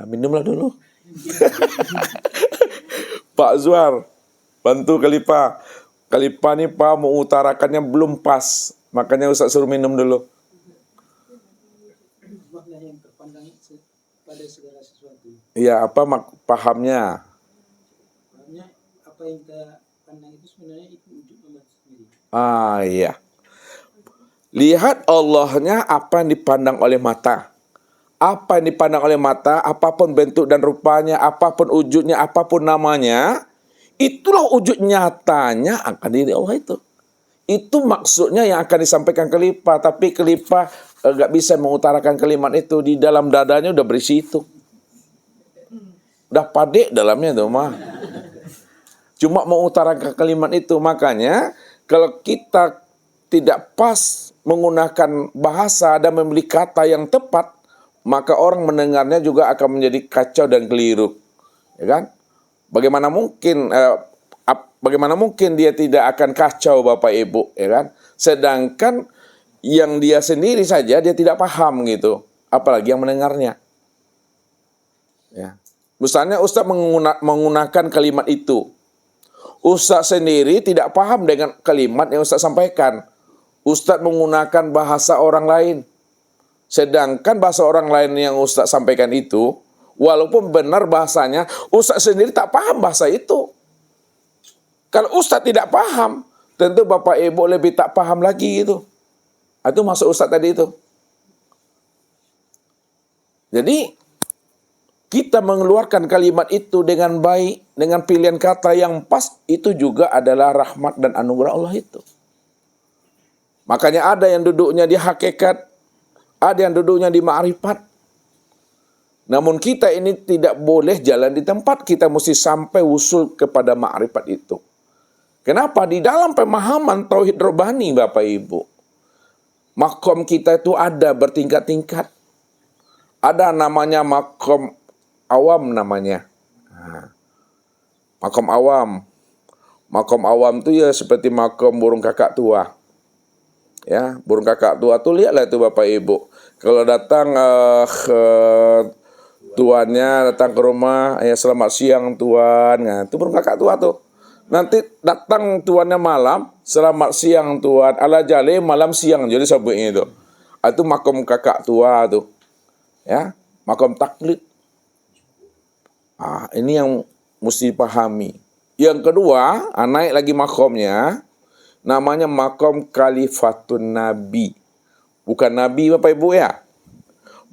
Minumlah dulu. Pak Zuar, bantu Kalipah. Kalipah nih Pak mau utarakannya belum pas. Makanya Ustaz suruh minum dulu. Makna yang terpandang pada segala sesuatu. Iya, apa pahamnya? Pahamnya apa yang kita pandang itu sebenarnya itu wujud Allah sendiri. Iya. Lihat Allahnya apa yang dipandang oleh mata. Apa yang dipandang oleh mata, apapun bentuk dan rupanya, apapun wujudnya, apapun namanya, itulah wujud nyatanya akan diri Allah itu. Itu maksudnya yang akan disampaikan Kalipah, tapi Kalipah nggak bisa mengutarakan kalimat itu, di dalam dadanya udah berisi itu. Udah padek dalamnya tuh mah. Cuma mengutarakan kalimat itu, makanya kalau kita tidak pas menggunakan bahasa dan memilih kata yang tepat, maka orang mendengarnya juga akan menjadi kacau dan keliru, ya kan? Bagaimana mungkin dia tidak akan kacau Bapak Ibu, ya kan? Sedangkan yang dia sendiri saja dia tidak paham gitu, apalagi yang mendengarnya. Ya. Misalnya Ustaz menggunakan kalimat itu, Ustaz sendiri tidak paham dengan kalimat yang Ustaz sampaikan. Ustaz menggunakan bahasa orang lain. Sedangkan bahasa orang lain yang Ustaz sampaikan itu, walaupun benar bahasanya, Ustaz sendiri tak paham bahasa itu. Kalau Ustaz tidak paham, tentu Bapak Ibu lebih tak paham lagi itu. Itu maksud Ustaz tadi itu. Jadi, kita mengeluarkan kalimat itu dengan baik, dengan pilihan kata yang pas, itu juga adalah rahmat dan anugerah Allah itu. Makanya ada yang duduknya di hakikat, ada yang duduknya di ma'rifat. Namun kita ini tidak boleh jalan di tempat, kita mesti sampai usul kepada ma'rifat itu. Kenapa? Di dalam pemahaman tauhid robani Bapak Ibu, Makom kita itu ada bertingkat-tingkat. Ada namanya makom awam namanya. Makom awam. Makom awam itu ya seperti makom burung kakak tua. Ya, burung kakak tua tuh lihatlah itu Bapak Ibu. Kalau datang tuannya datang ke rumah, ya selamat siang tuan. Nah, itu burung kakak tua tuh. Nanti datang tuannya malam, selamat siang tuan. Ala jale malam siang, jadi sabutnya itu. Itu makom kakak tua tuh. Ya, makom taklid. Ini yang mesti dipahami. Yang kedua, naik lagi makomnya, namanya makom khalifatun nabi. Bukan nabi Bapak Ibu ya.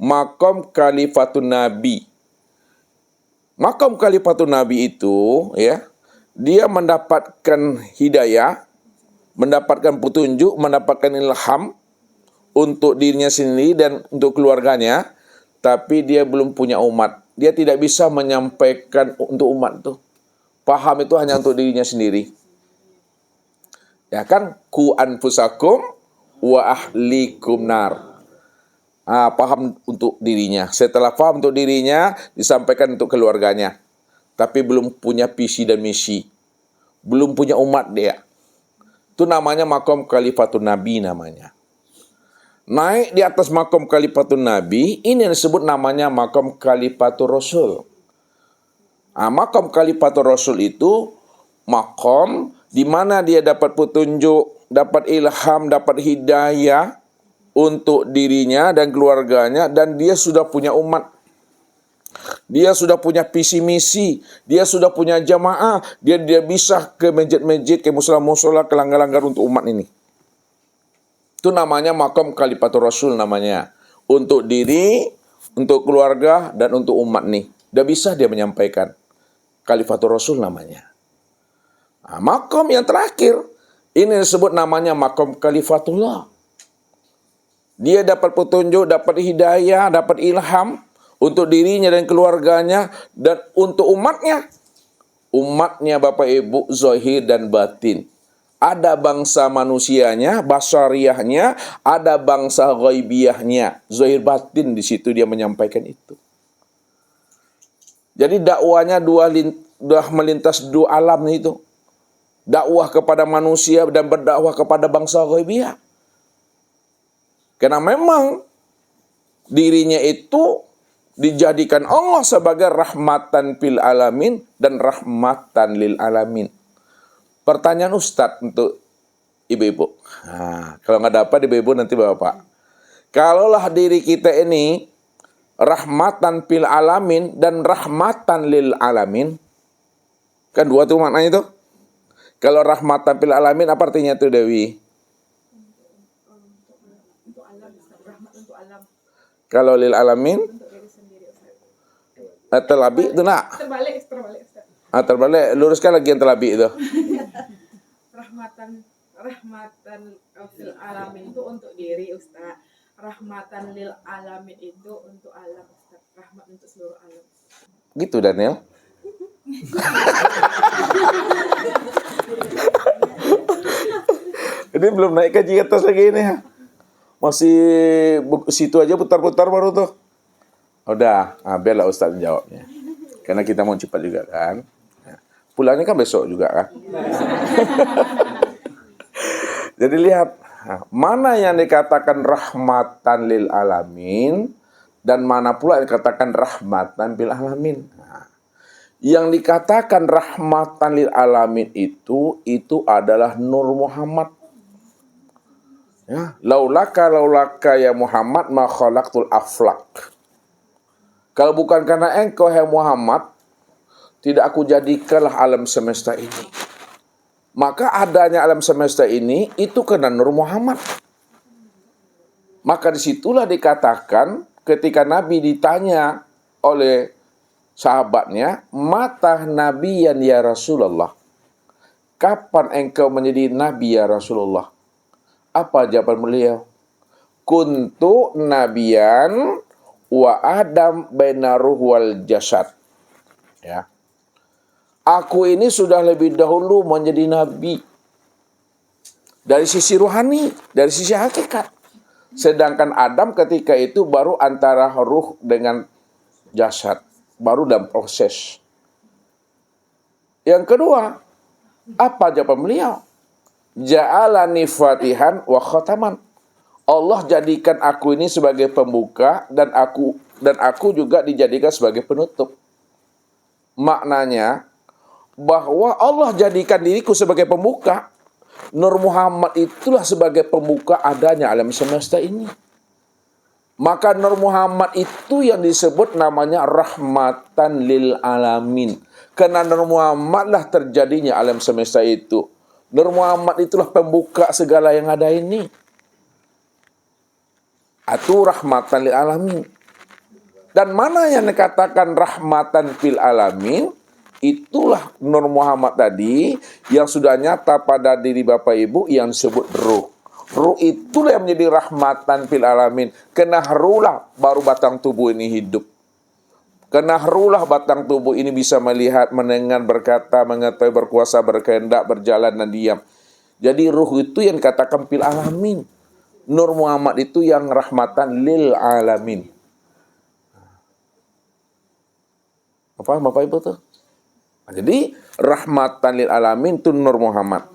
Makom khalifatun nabi. Makom khalifatun nabi itu ya, dia mendapatkan hidayah, mendapatkan petunjuk, mendapatkan ilham untuk dirinya sendiri dan untuk keluarganya, tapi dia belum punya umat. Dia tidak bisa menyampaikan untuk umat tuh. Paham itu hanya untuk dirinya sendiri. Ya kan? Ku anfusakum wa ahlikum nar. Paham untuk dirinya. Setelah paham untuk dirinya, disampaikan untuk keluarganya. Tapi belum punya visi dan misi. Belum punya umat dia. Itu namanya makom khalifatun nabi namanya. Naik di atas makom khalifatun nabi, ini yang disebut namanya makom khalifatur rasul. Makom khalifatur rasul itu makom di mana dia dapat petunjuk, dapat ilham, dapat hidayah untuk dirinya dan keluarganya, dan dia sudah punya umat. Dia sudah punya visi misi, dia sudah punya jamaah, dia bisa ke masjid-masjid, ke musala-musala, ke langgar-langgar untuk umat ini. Itu namanya makom khalifatur rasul namanya. Untuk diri, untuk keluarga, dan untuk umat nih. Udah bisa dia menyampaikan. Khalifatur rasul namanya. Makom yang terakhir, ini disebut namanya makom khalifatullah. Dia dapat petunjuk, dapat hidayah, dapat ilham untuk dirinya dan keluarganya, dan untuk umatnya. Umatnya Bapak Ibu, zahir dan batin. Ada bangsa manusianya, basyariahnya, ada bangsa ghaibiyahnya. Zahir batin di situ dia menyampaikan itu. Jadi dakwanya sudah melintas dua alam itu. Dakwah kepada manusia dan berdakwah kepada bangsa ghaibiyah. Karena memang dirinya itu dijadikan Allah sebagai rahmatan fil alamin dan rahmatan lil alamin. Pertanyaan Ustadz untuk ibu-ibu. Kalau nggak dapat ibu-ibu nanti bapak. Kalaulah diri kita ini rahmatan fil alamin dan rahmatan lil alamin, kan dua tuh maknanya tuh. Kalau rahmatan fil alamin apa artinya tuh Dewi? Untuk alam, rahmat untuk alam. Kalau lil alamin? Untuk diri sendiri, Ustaz. Terlebih itu nak. Terbalik, Ustaz. Terbalik, luruskan lagi yang terlebih itu. Rahmatan fil alamin itu untuk diri, Ustaz. Rahmatan lil alamin itu untuk alam, Ustaz. Rahmat untuk seluruh alam. Gitu Daniel. Ini belum naik ke atas lagi ini ya. Masih situ aja putar-putar baru tuh. Udah, biarlah Ustaz jawabnya. Karena kita mau cepat juga kan. Pulangnya kan besok juga kan. Jadi lihat, mana yang dikatakan rahmatan lil alamin dan mana pula yang dikatakan rahmatan bil alamin. Yang dikatakan rahmatan lil alamin itu adalah Nur Muhammad. Ya, laulaka ya Muhammad ma khalaqtul aflaq. Kalau bukan karena engkau hai Muhammad, tidak aku jadikanlah alam semesta ini. Maka adanya alam semesta ini itu karena Nur Muhammad. Maka disitulah dikatakan ketika Nabi ditanya oleh sahabatnya, mata nabiyan ya Rasulullah. Kapan engkau menjadi nabi ya Rasulullah? Apa jawaban beliau? Kuntu nabiyan wa adam baina ruh wal jasad. Ya. Aku ini sudah lebih dahulu menjadi nabi. Dari sisi rohani, dari sisi hakikat. Sedangkan Adam ketika itu baru antara ruh dengan jasad. Baru dalam proses. Yang kedua, apa jawaban beliau? Ja'alani fatihan wa khataman. Allah jadikan aku ini sebagai pembuka dan aku juga dijadikan sebagai penutup. Maknanya bahwa Allah jadikan diriku sebagai pembuka, Nur Muhammad itulah sebagai pembuka adanya alam semesta ini. Maka Nur Muhammad itu yang disebut namanya rahmatan lil alamin. Karena Nur Muhammad lah terjadinya alam semesta itu. Nur Muhammad itulah pembuka segala yang ada ini. Itu rahmatan lil alamin. Dan mana yang dikatakan rahmatan fil alamin? Itulah Nur Muhammad tadi yang sudah nyata pada diri Bapak Ibu yang disebut ruh. Ruh itulah yang menjadi rahmatan fil alamin. Kena ruhlah baru batang tubuh ini hidup. Kena ruhlah batang tubuh ini bisa melihat, mendengar, berkata, mengetahui, berkuasa, berkehendak, berjalan dan diam. Jadi ruh itu yang dikatakan fil alamin. Nur Muhammad itu yang rahmatan lil alamin. Apa Bapak Ibu tuh? Jadi rahmatan lil alamin itu Nur Muhammad.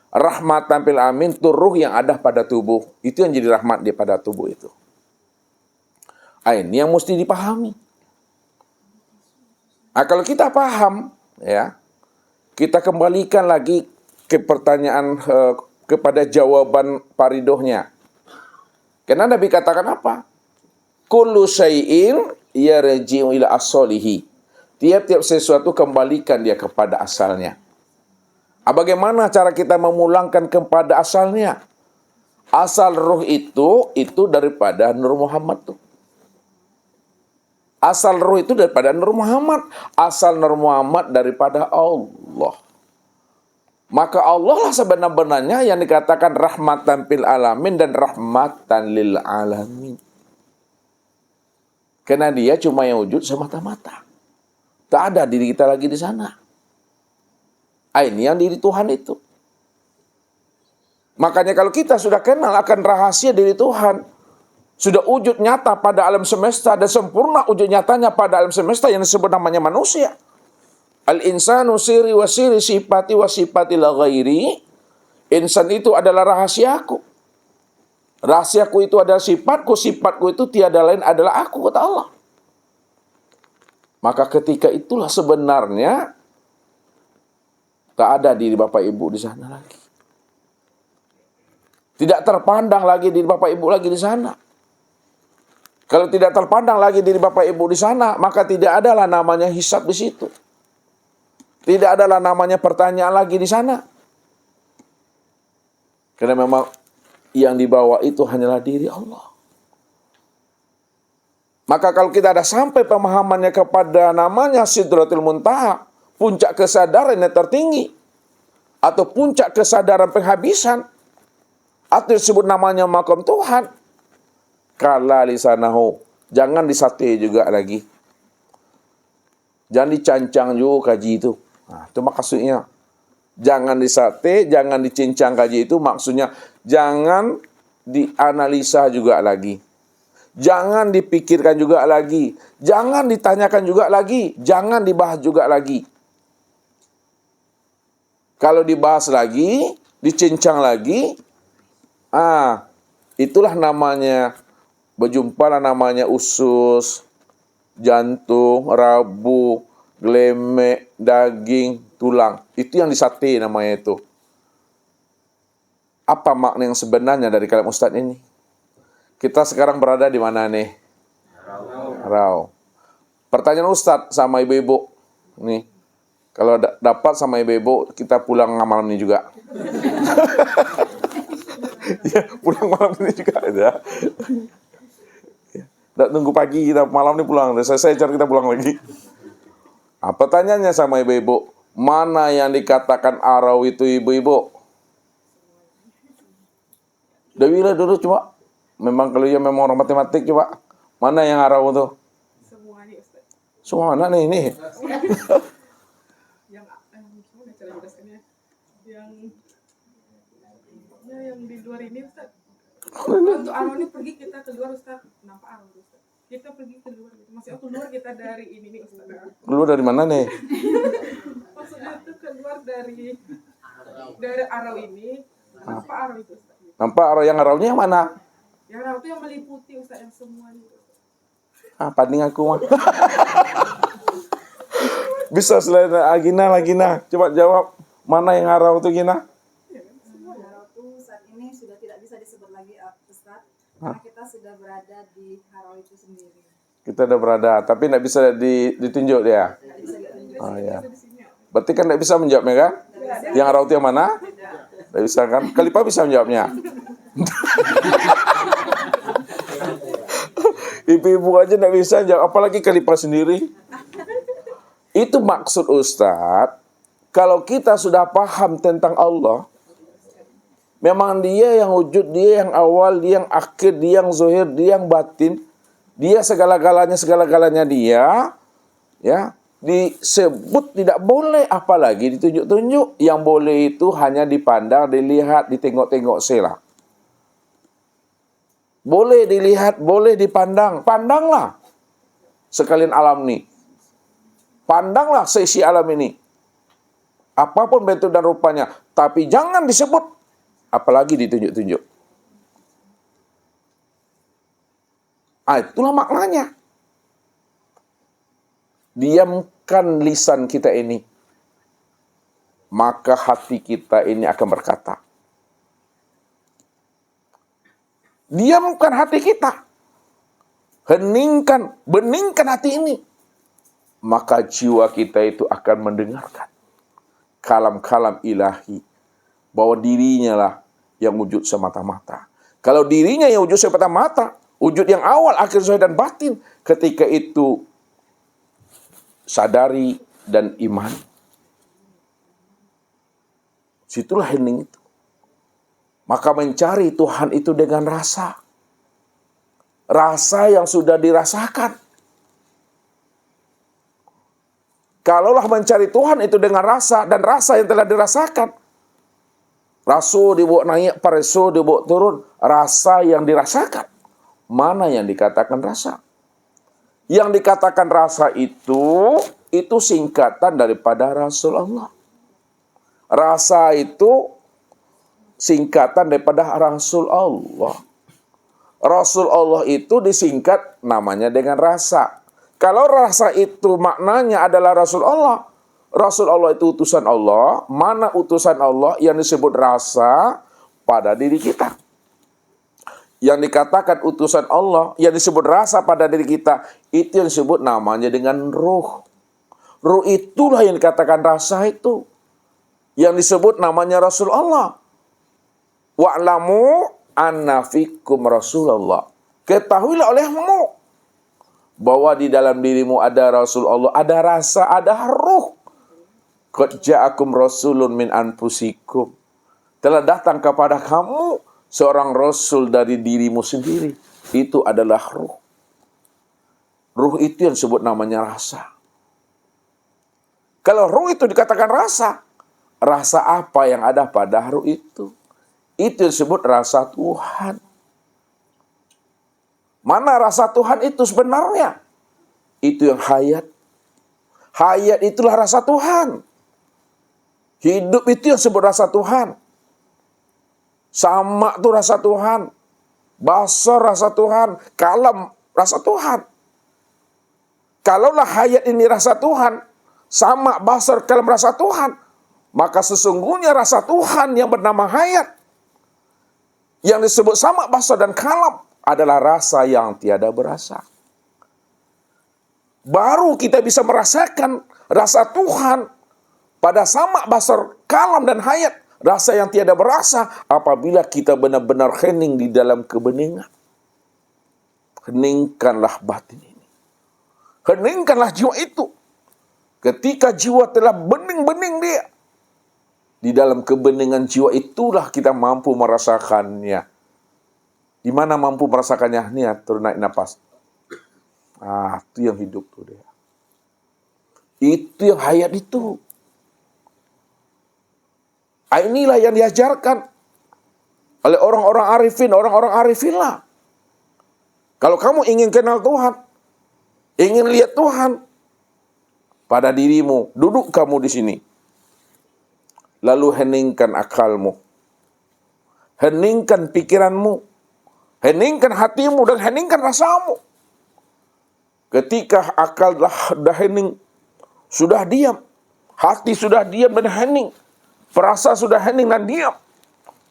Rahmatan fil alamin itu ruh yang ada pada tubuh. Itu yang jadi rahmat di pada tubuh itu. Ini yang mesti dipahami. Kalau kita paham, ya, kita kembalikan lagi ke pertanyaan kepada jawaban paridohnya. Karena Nabi katakan apa? Kullu syai'in yarji'u ila as-solihi. Tiap-tiap sesuatu kembalikan dia kepada asalnya. Bagaimana cara kita memulangkan kepada asalnya? Asal ruh itu daripada Nur Muhammad tuh. Asal ruh itu daripada Nur Muhammad. Asal Nur Muhammad daripada Allah. Maka Allah lah sebenar-benarnya yang dikatakan rahmatan fil alamin dan rahmatan lil alamin. Karena dia cuma yang wujud semata-mata. Tak ada diri kita lagi di sana. Ini yang diri Tuhan itu. Makanya kalau kita sudah kenal akan rahasia diri Tuhan, sudah wujud nyata pada alam semesta dan sempurna wujud nyatanya pada alam semesta yang disebut namanya manusia. Al-insanu siri wa siri sifati wa sifati la ghairi. Insan itu adalah rahasiaku. Rahasiaku itu adalah sifatku, sifatku itu tiada lain adalah aku, kata Allah. Maka ketika itulah sebenarnya tak ada diri Bapak Ibu di sana lagi. Tidak terpandang lagi diri Bapak Ibu lagi di sana. Kalau tidak terpandang lagi diri Bapak Ibu di sana, maka tidak adalah namanya hisab di situ. Tidak adalah namanya pertanyaan lagi di sana. Karena memang yang dibawa itu hanyalah diri Allah. Maka kalau kita ada sampai pemahamannya kepada namanya Sidratul Muntaha, puncak kesadaran yang tertinggi, atau puncak kesadaran penghabisan, atau disebut namanya makam Tuhan, kala lisanahu, jangan disate juga lagi. Jangan dicancang juga kaji itu. Itu maksudnya. Jangan disate, jangan dicincang kaji itu maksudnya. Jangan dianalisa juga lagi. Jangan dipikirkan juga lagi. Jangan ditanyakan juga lagi. Jangan dibahas juga lagi. Kalau dibahas lagi, dicincang lagi, itulah namanya, berjumpalah namanya usus, jantung, rabu, gelemek, daging, tulang. Itu yang disate namanya itu. Apa makna yang sebenarnya dari kalam Ustadz ini? Kita sekarang berada di mana nih? Rau. Pertanyaan Ustadz sama ibu-ibu. Nih, kalau dapat sama ibu-ibu, kita pulang malam ini juga. Ya, pulang malam ini juga ya. Nggak tunggu pagi, kita malam ini pulang. Selesai cara kita pulang lagi. Pertanyaannya sama ibu-ibu, mana yang dikatakan arau itu ibu-ibu? Dewi lah dulu coba. Memang kalau ya memang orang matematik coba. Mana yang arau itu? Semuanya Ustaz. Semua mana nih? Yang gimana cara jelaskannya? Yang di luar ini Ustaz. Untuk arwah ini pergi kita keluar Ustaz, nampak arwah Ustaz. Kita pergi keluar, gitu. Maksudnya keluar kita dari ini nih Ustaz. Keluar dari mana nih? Maksudnya itu keluar dari arwah ini, nampak arwah itu Ustaz. Nampak arahnya yang mana? Yang arwah itu yang meliputi Ustaz, yang semuanya. Panding aku mah. Bisa selain Gina. Coba jawab. Mana yang arah itu Gina? Harau itu saat ini sudah tidak bisa disebut lagi Ustaz, karena kita sudah berada di harau itu sendiri. Kita udah berada, tapi tidak bisa ditunjuk dia. Tidak bisa ditunjuk. Oh ya. Berarti kan tidak bisa menjawabnya kan? Yang arah itu yang mana? Tidak bisa kan? Khalifah bisa menjawabnya. Ibu-ibu aja tidak bisa jawab, apalagi Khalifah sendiri. Itu maksud Ustadz, kalau kita sudah paham tentang Allah, memang dia yang wujud, dia yang awal, dia yang akhir, dia yang zahir, dia yang batin, dia segala-galanya dia, ya, disebut tidak boleh, apalagi ditunjuk-tunjuk. Yang boleh itu hanya dipandang, dilihat, ditengok-tengok saja. Boleh dilihat, boleh dipandang, pandanglah sekalian alam ini. Pandanglah seisi alam ini. Apapun bentuk dan rupanya. Tapi jangan disebut. Apalagi ditunjuk-tunjuk. Itulah maknanya. Diamkan lisan kita ini. Maka hati kita ini akan berkata. Diamkan hati kita. Beningkan hati ini. Maka jiwa kita itu akan mendengarkan kalam-kalam ilahi, bahwa dirinya lah yang wujud semata-mata. Kalau dirinya yang wujud semata-mata, wujud yang awal, akhir, zahir dan batin, ketika itu sadari dan iman. Situlah hening itu. Maka mencari Tuhan itu dengan rasa. Rasa yang sudah dirasakan. Kalaulah mencari Tuhan itu dengan rasa, dan rasa yang telah dirasakan. Rasul dibawa naik, pareso dibawa turun. Rasa yang dirasakan. Mana yang dikatakan rasa? Yang dikatakan rasa itu singkatan daripada Rasul Allah. Rasa itu singkatan daripada Rasul Allah. Rasul Allah itu disingkat namanya dengan rasa. Kalau rasa itu maknanya adalah Rasul Allah itu utusan Allah. Mana utusan Allah yang disebut rasa pada diri kita? Yang dikatakan utusan Allah, yang disebut rasa pada diri kita, itu yang disebut namanya dengan ruh. Ruh itulah yang dikatakan rasa itu. Yang disebut namanya Rasul Allah. Wa'lamu anna fikum Rasulullah. Ketahuilah olehmu bahwa di dalam dirimu ada Rasul Allah, ada rasa, ada ruh. Qad ja'akum rasulun min anfusikum. Telah datang kepada kamu seorang rasul dari dirimu sendiri. Itu adalah ruh. Ruh itu yang disebut namanya rasa. Kalau ruh itu dikatakan rasa, rasa apa yang ada pada ruh itu? Itu yang disebut rasa Tuhan. Mana rasa Tuhan itu sebenarnya? Itu yang hayat. Hayat itulah rasa Tuhan. Hidup itu yang disebut rasa Tuhan. Sama itu rasa Tuhan. Basar rasa Tuhan. Kalam rasa Tuhan. Kalaulah hayat ini rasa Tuhan, sama, basar, kalam rasa Tuhan, maka sesungguhnya rasa Tuhan yang bernama hayat, yang disebut sama, basar, dan kalam, adalah rasa yang tiada berasa. Baru kita bisa merasakan rasa Tuhan pada sama, basar, kalam, dan hayat, rasa yang tiada berasa, apabila kita benar-benar hening di dalam kebeningan. Heningkanlah batin ini. Heningkanlah jiwa itu. Ketika jiwa telah bening-bening dia, di dalam kebeningan jiwa itulah kita mampu merasakannya. Di mana mampu merasakannya? Niat, turun naik napas. Itu yang hidup tuh dia. Itu yang hayat itu. Inilah yang diajarkan. oleh orang-orang arifin lah. Kalau kamu ingin kenal Tuhan, ingin lihat Tuhan pada dirimu, duduk kamu di sini. Lalu heningkan akalmu, heningkan pikiranmu, heningkan hatimu, dan heningkan rasamu. Ketika akal dah hening, sudah diam, hati sudah diam dan hening, perasa sudah hening dan diam.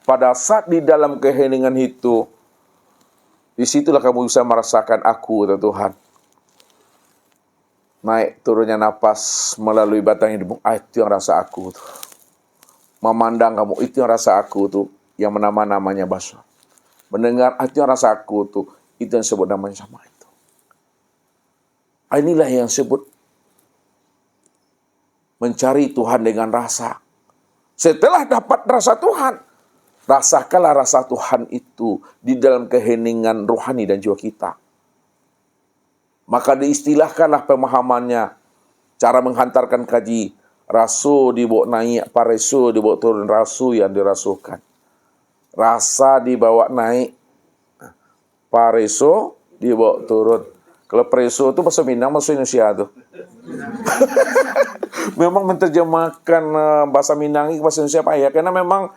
Pada saat di dalam keheningan itu, disitulah kamu bisa merasakan aku, kata Tuhan. Naik turunnya napas melalui batang hidupmu, itu yang rasa aku tuh. Memandang kamu, itu yang rasa aku tuh, yang nama-namanya basar. Mendengar, itu yang rasa aku tuh, itu yang sebut namanya sama itu. Inilah yang sebut mencari Tuhan dengan rasa. Setelah dapat rasa Tuhan, rasakanlah rasa Tuhan itu di dalam keheningan rohani dan jiwa kita. Maka diistilahkanlah pemahamannya, cara menghantarkan kaji, rasu dibawa naik, paresu dibawa turun, rasu yang dirasukan. Rasa dibawa naik, paresu dibawa turun. Kalau preso itu bahasa Minang, bahasa Indonesia tuh. Memang menerjemahkan bahasa Minang ke bahasa Indonesia payah, karena memang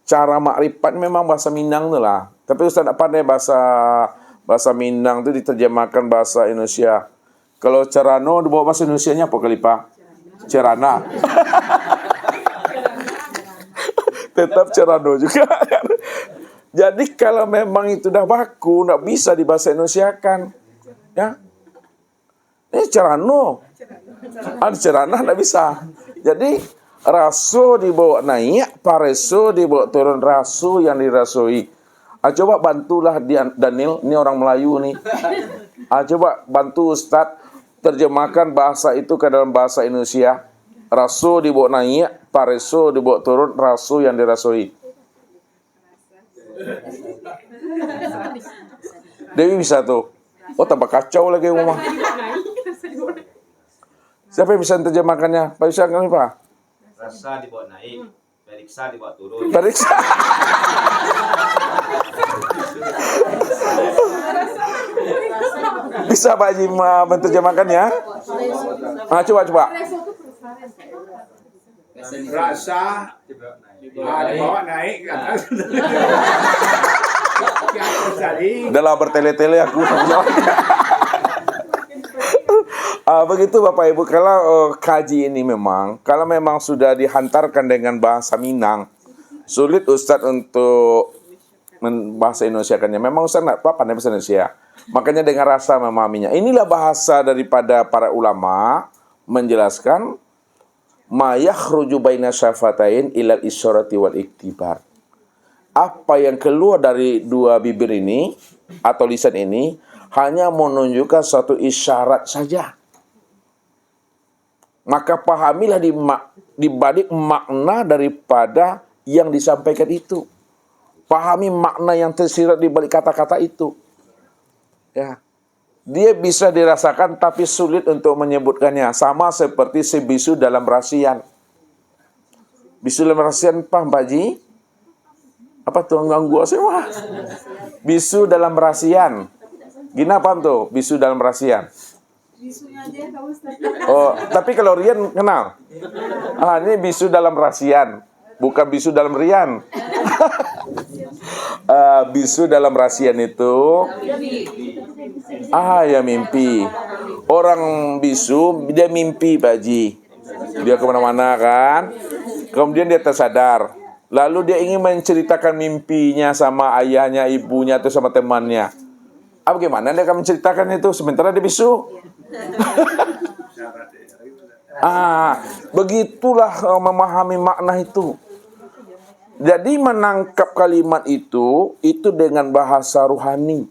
cara makrifat memang bahasa Minang tu lah. Tapi Ustaz tak pandai bahasa Minang tu diterjemahkan bahasa Indonesia. Kalau Cerano dibawa bahasa Indonesianya apa kali Pak? Cerana. Tetap Cerano juga. Jadi kalau memang itu dah baku, tak bisa dibahasa Indonesiakan. Ya, ini Cerano. Ada Cerana tak bisa. Jadi rasu dibawa naik, paresu dibawa turun, rasu yang dirasui. Coba bantulah Daniel, ini orang Melayu nih. Coba bantu Ustaz terjemahkan bahasa itu ke dalam bahasa Indonesia. Rasu dibawa naik, paresu dibawa turun, rasu yang dirasui. Dewi bisa tuh. Oh, tambah kacau lagi rumah. Siapa yang bisa terjemahkannya? Pak bisa kami Pak? Rasa dibawa naik, periksa dibawa turun. Periksa. Bisa Pak Haji menerjemahkannya? Coba. Rasa dibawa naik ke atas. Dalam bertele-tele aku. Begitu Bapak Ibu, kalau kaji ini kalau memang sudah dihantarkan dengan bahasa Minang, sulit Ustadz untuk bahasa Indonesiakannya. Memang Ustadz nggak pandai bahasa Indonesia, makanya dengan rasa memahaminya. Inilah bahasa daripada para ulama menjelaskan ma yakhruju baina syafatain ilal isyarati wal iktibar. Apa yang keluar dari dua bibir ini atau lisan ini hanya menunjukkan suatu isyarat saja. Maka pahamilah di balik makna daripada yang disampaikan itu. Pahami makna yang tersirat di balik kata-kata itu. Ya. Dia bisa dirasakan tapi sulit untuk menyebutkannya. Sama seperti si bisu dalam rasian. Bisu dalam rasian paham Pak Haji? Apa tuh ganggu semua? Bisu dalam rasian. Gina paham tuh bisu dalam rasian? Bisunya aja Kak Ustaz. Oh, tapi kalau Rian kenal? Ini bisu dalam rasian, bukan bisu dalam Rian. Bisu dalam rasian itu ya mimpi. Orang bisu dia mimpi Pak Haji. Dia kemana-mana kan. Kemudian dia tersadar. Lalu dia ingin menceritakan mimpinya sama ayahnya, ibunya, atau sama temannya. Bagaimana dia akan menceritakan itu sementara dia bisu? Begitulah memahami makna itu. Jadi menangkap kalimat itu dengan bahasa rohani,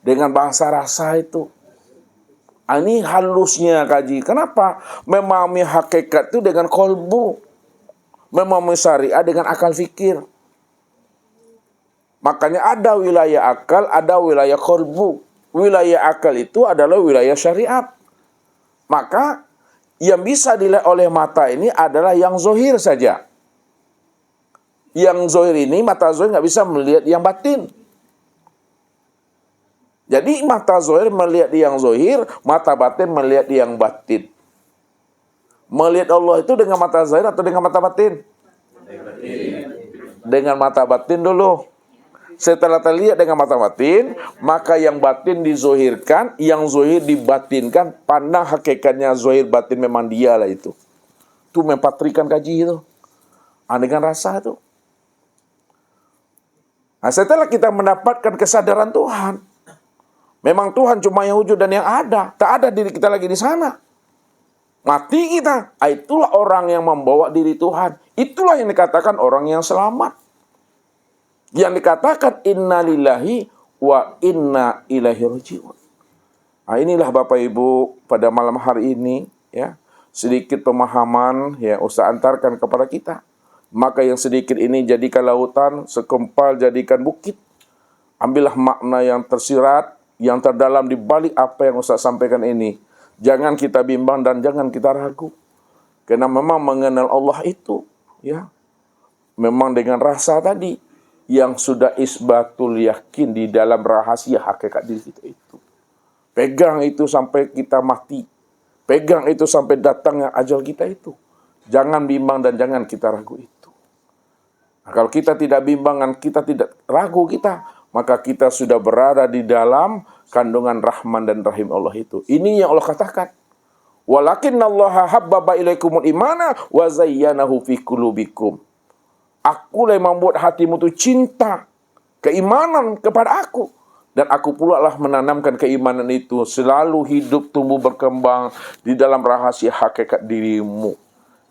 dengan bahasa rasa itu. Ini halusnya kaji. Kenapa? Memahami hakikat itu dengan kolbu, memahami syariat dengan akal fikir. Makanya ada wilayah akal, ada wilayah kolbu. Wilayah akal itu adalah wilayah syariat. Maka yang bisa dilihat oleh mata ini adalah yang zohir saja. Yang zahir ini, mata zahir nggak bisa melihat yang batin. Jadi mata zahir melihat yang zahir, mata batin melihat yang batin. Melihat Allah itu dengan mata zahir atau dengan mata batin? Dengan mata batin dulu. Setelah terlihat dengan mata batin, maka yang batin dizohirkan, yang zohir dibatinkan. Pandang hakikatnya zohir batin memang dialah itu. Itu mempatrikan kaji itu. Dengan rasa itu. Nah, setelah kita mendapatkan kesadaran Tuhan, memang Tuhan cuma yang wujud dan yang ada. Tak ada diri kita lagi di sana. Mati kita. Itulah orang yang membawa diri Tuhan. Itulah yang dikatakan orang yang selamat. Yang dikatakan inna lillahi wa inna ilaihi raji'un. Nah, inilah Bapak Ibu pada malam hari ini, ya, sedikit pemahaman ya Ustaz antarkan kepada kita. Maka yang sedikit ini jadikan lautan, sekempal jadikan bukit. Ambillah makna yang tersirat, yang terdalam di balik apa yang Ustaz sampaikan ini. Jangan kita bimbang dan jangan kita ragu. Karena memang mengenal Allah itu, ya, memang dengan rasa tadi yang sudah isbatul yakin di dalam rahasia hakikat diri kita itu. Pegang itu sampai kita mati. Pegang itu sampai datangnya ajal kita itu. Jangan bimbang dan jangan kita ragu itu. Nah, kalau kita tidak bimbang dan kita tidak ragu kita, maka kita sudah berada di dalam kandungan Rahman dan Rahim Allah itu. Ini yang Allah katakan. Walakinnallaha habbaba ilaikumul imana wa zayyanahu fi qulubikum. Akulah yang membuat hatimu itu cinta keimanan kepada aku. Dan aku pula lah menanamkan keimanan itu selalu hidup, tumbuh, berkembang di dalam rahasia hakikat dirimu.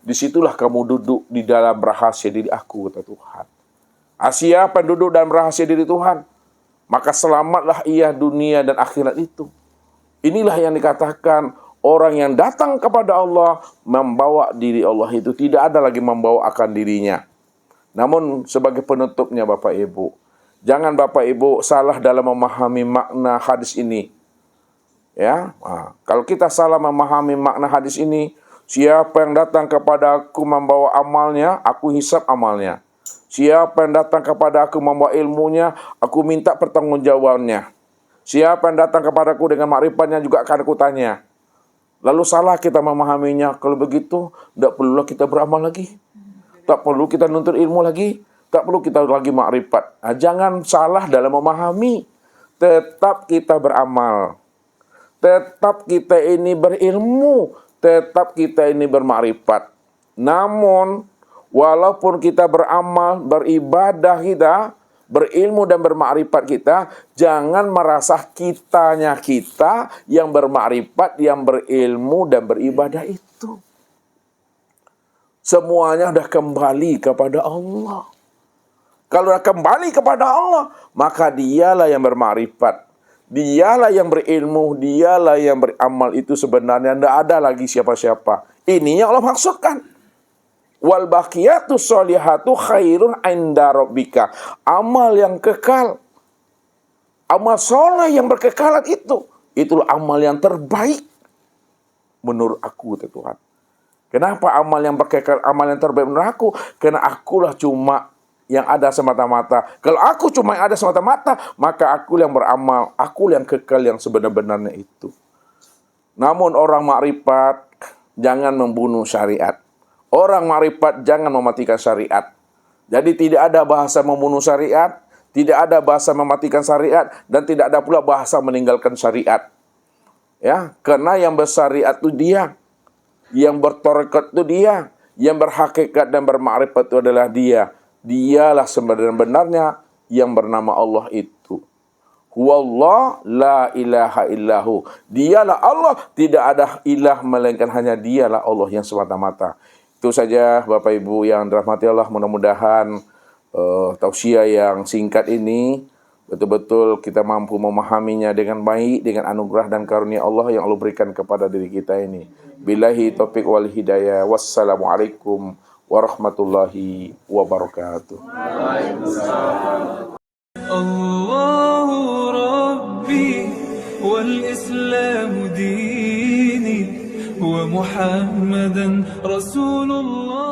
Disitulah kamu duduk di dalam rahasia diri aku, kata Tuhan. Siapa yang duduk dalam rahasia diri Tuhan, maka selamatlah ia dunia dan akhirat itu. Inilah yang dikatakan orang yang datang kepada Allah membawa diri Allah itu. Tidak ada lagi membawa akan dirinya. Namun sebagai penutupnya Bapak Ibu, jangan Bapak Ibu salah dalam memahami makna hadis ini. Ya, kalau kita salah memahami makna hadis ini, siapa yang datang kepada aku membawa amalnya, aku hisab amalnya. Siapa yang datang kepada aku membawa ilmunya, aku minta pertanggungjawabannya. Siapa yang datang kepadaku dengan makrifatnya juga akan aku tanya. Lalu salah kita memahaminya. Kalau begitu, tidak perlulah kita beramal lagi. Tak perlu kita nuntut ilmu lagi. Tak perlu kita lagi makrifat. Nah, jangan salah dalam memahami. Tetap kita beramal. Tetap kita ini berilmu. Tetap kita ini bermakrifat. Namun, walaupun kita beramal, beribadah kita, berilmu dan bermakrifat kita, jangan merasa kitanya kita yang bermakrifat, yang berilmu dan beribadah itu. Semuanya sudah kembali kepada Allah. Kalau sudah kembali kepada Allah, maka dialah yang bermakrifat. Dialah yang berilmu, dialah yang beramal itu sebenarnya tidak ada lagi siapa-siapa. Ini yang Allah maksudkan. Wal baqiyatus sholihatu khairun 'inda rabbika. Amal yang kekal. Amal soleh yang berkekalan itu. Itulah amal yang terbaik. Menurut aku, Tuhan. Kenapa amal yang berkekal, amal yang terbaik menurut aku? Karena akulah cuma yang ada semata-mata. Kalau aku cuma yang ada semata-mata, maka aku yang beramal, aku yang kekal yang sebenar-benarnya itu. Namun orang makrifat jangan membunuh syariat. Orang makrifat jangan mematikan syariat. Jadi tidak ada bahasa membunuh syariat, tidak ada bahasa mematikan syariat, dan tidak ada pula bahasa meninggalkan syariat. Ya, karena yang bersyariat itu dia, yang bertarekat itu dia, yang berhakikat dan bermakrifat itu adalah dia. Dialah sebenarnya yang bernama Allah itu. Huwallah la ilaha illahu. Dialah Allah, tidak ada ilah melainkan hanya dialah Allah yang semata-mata. Itu saja Bapak Ibu yang dirahmati Allah, mudah-mudahan tausiah yang singkat ini betul-betul kita mampu memahaminya dengan baik dengan anugerah dan karunia Allah yang Allah berikan kepada diri kita ini. Billahi taufiq wal hidayah. Wassalamualaikum warahmatullahi wabarakatuh. Allahu Rabbi wal Islamu dini wa Muhammadan Rasulullah.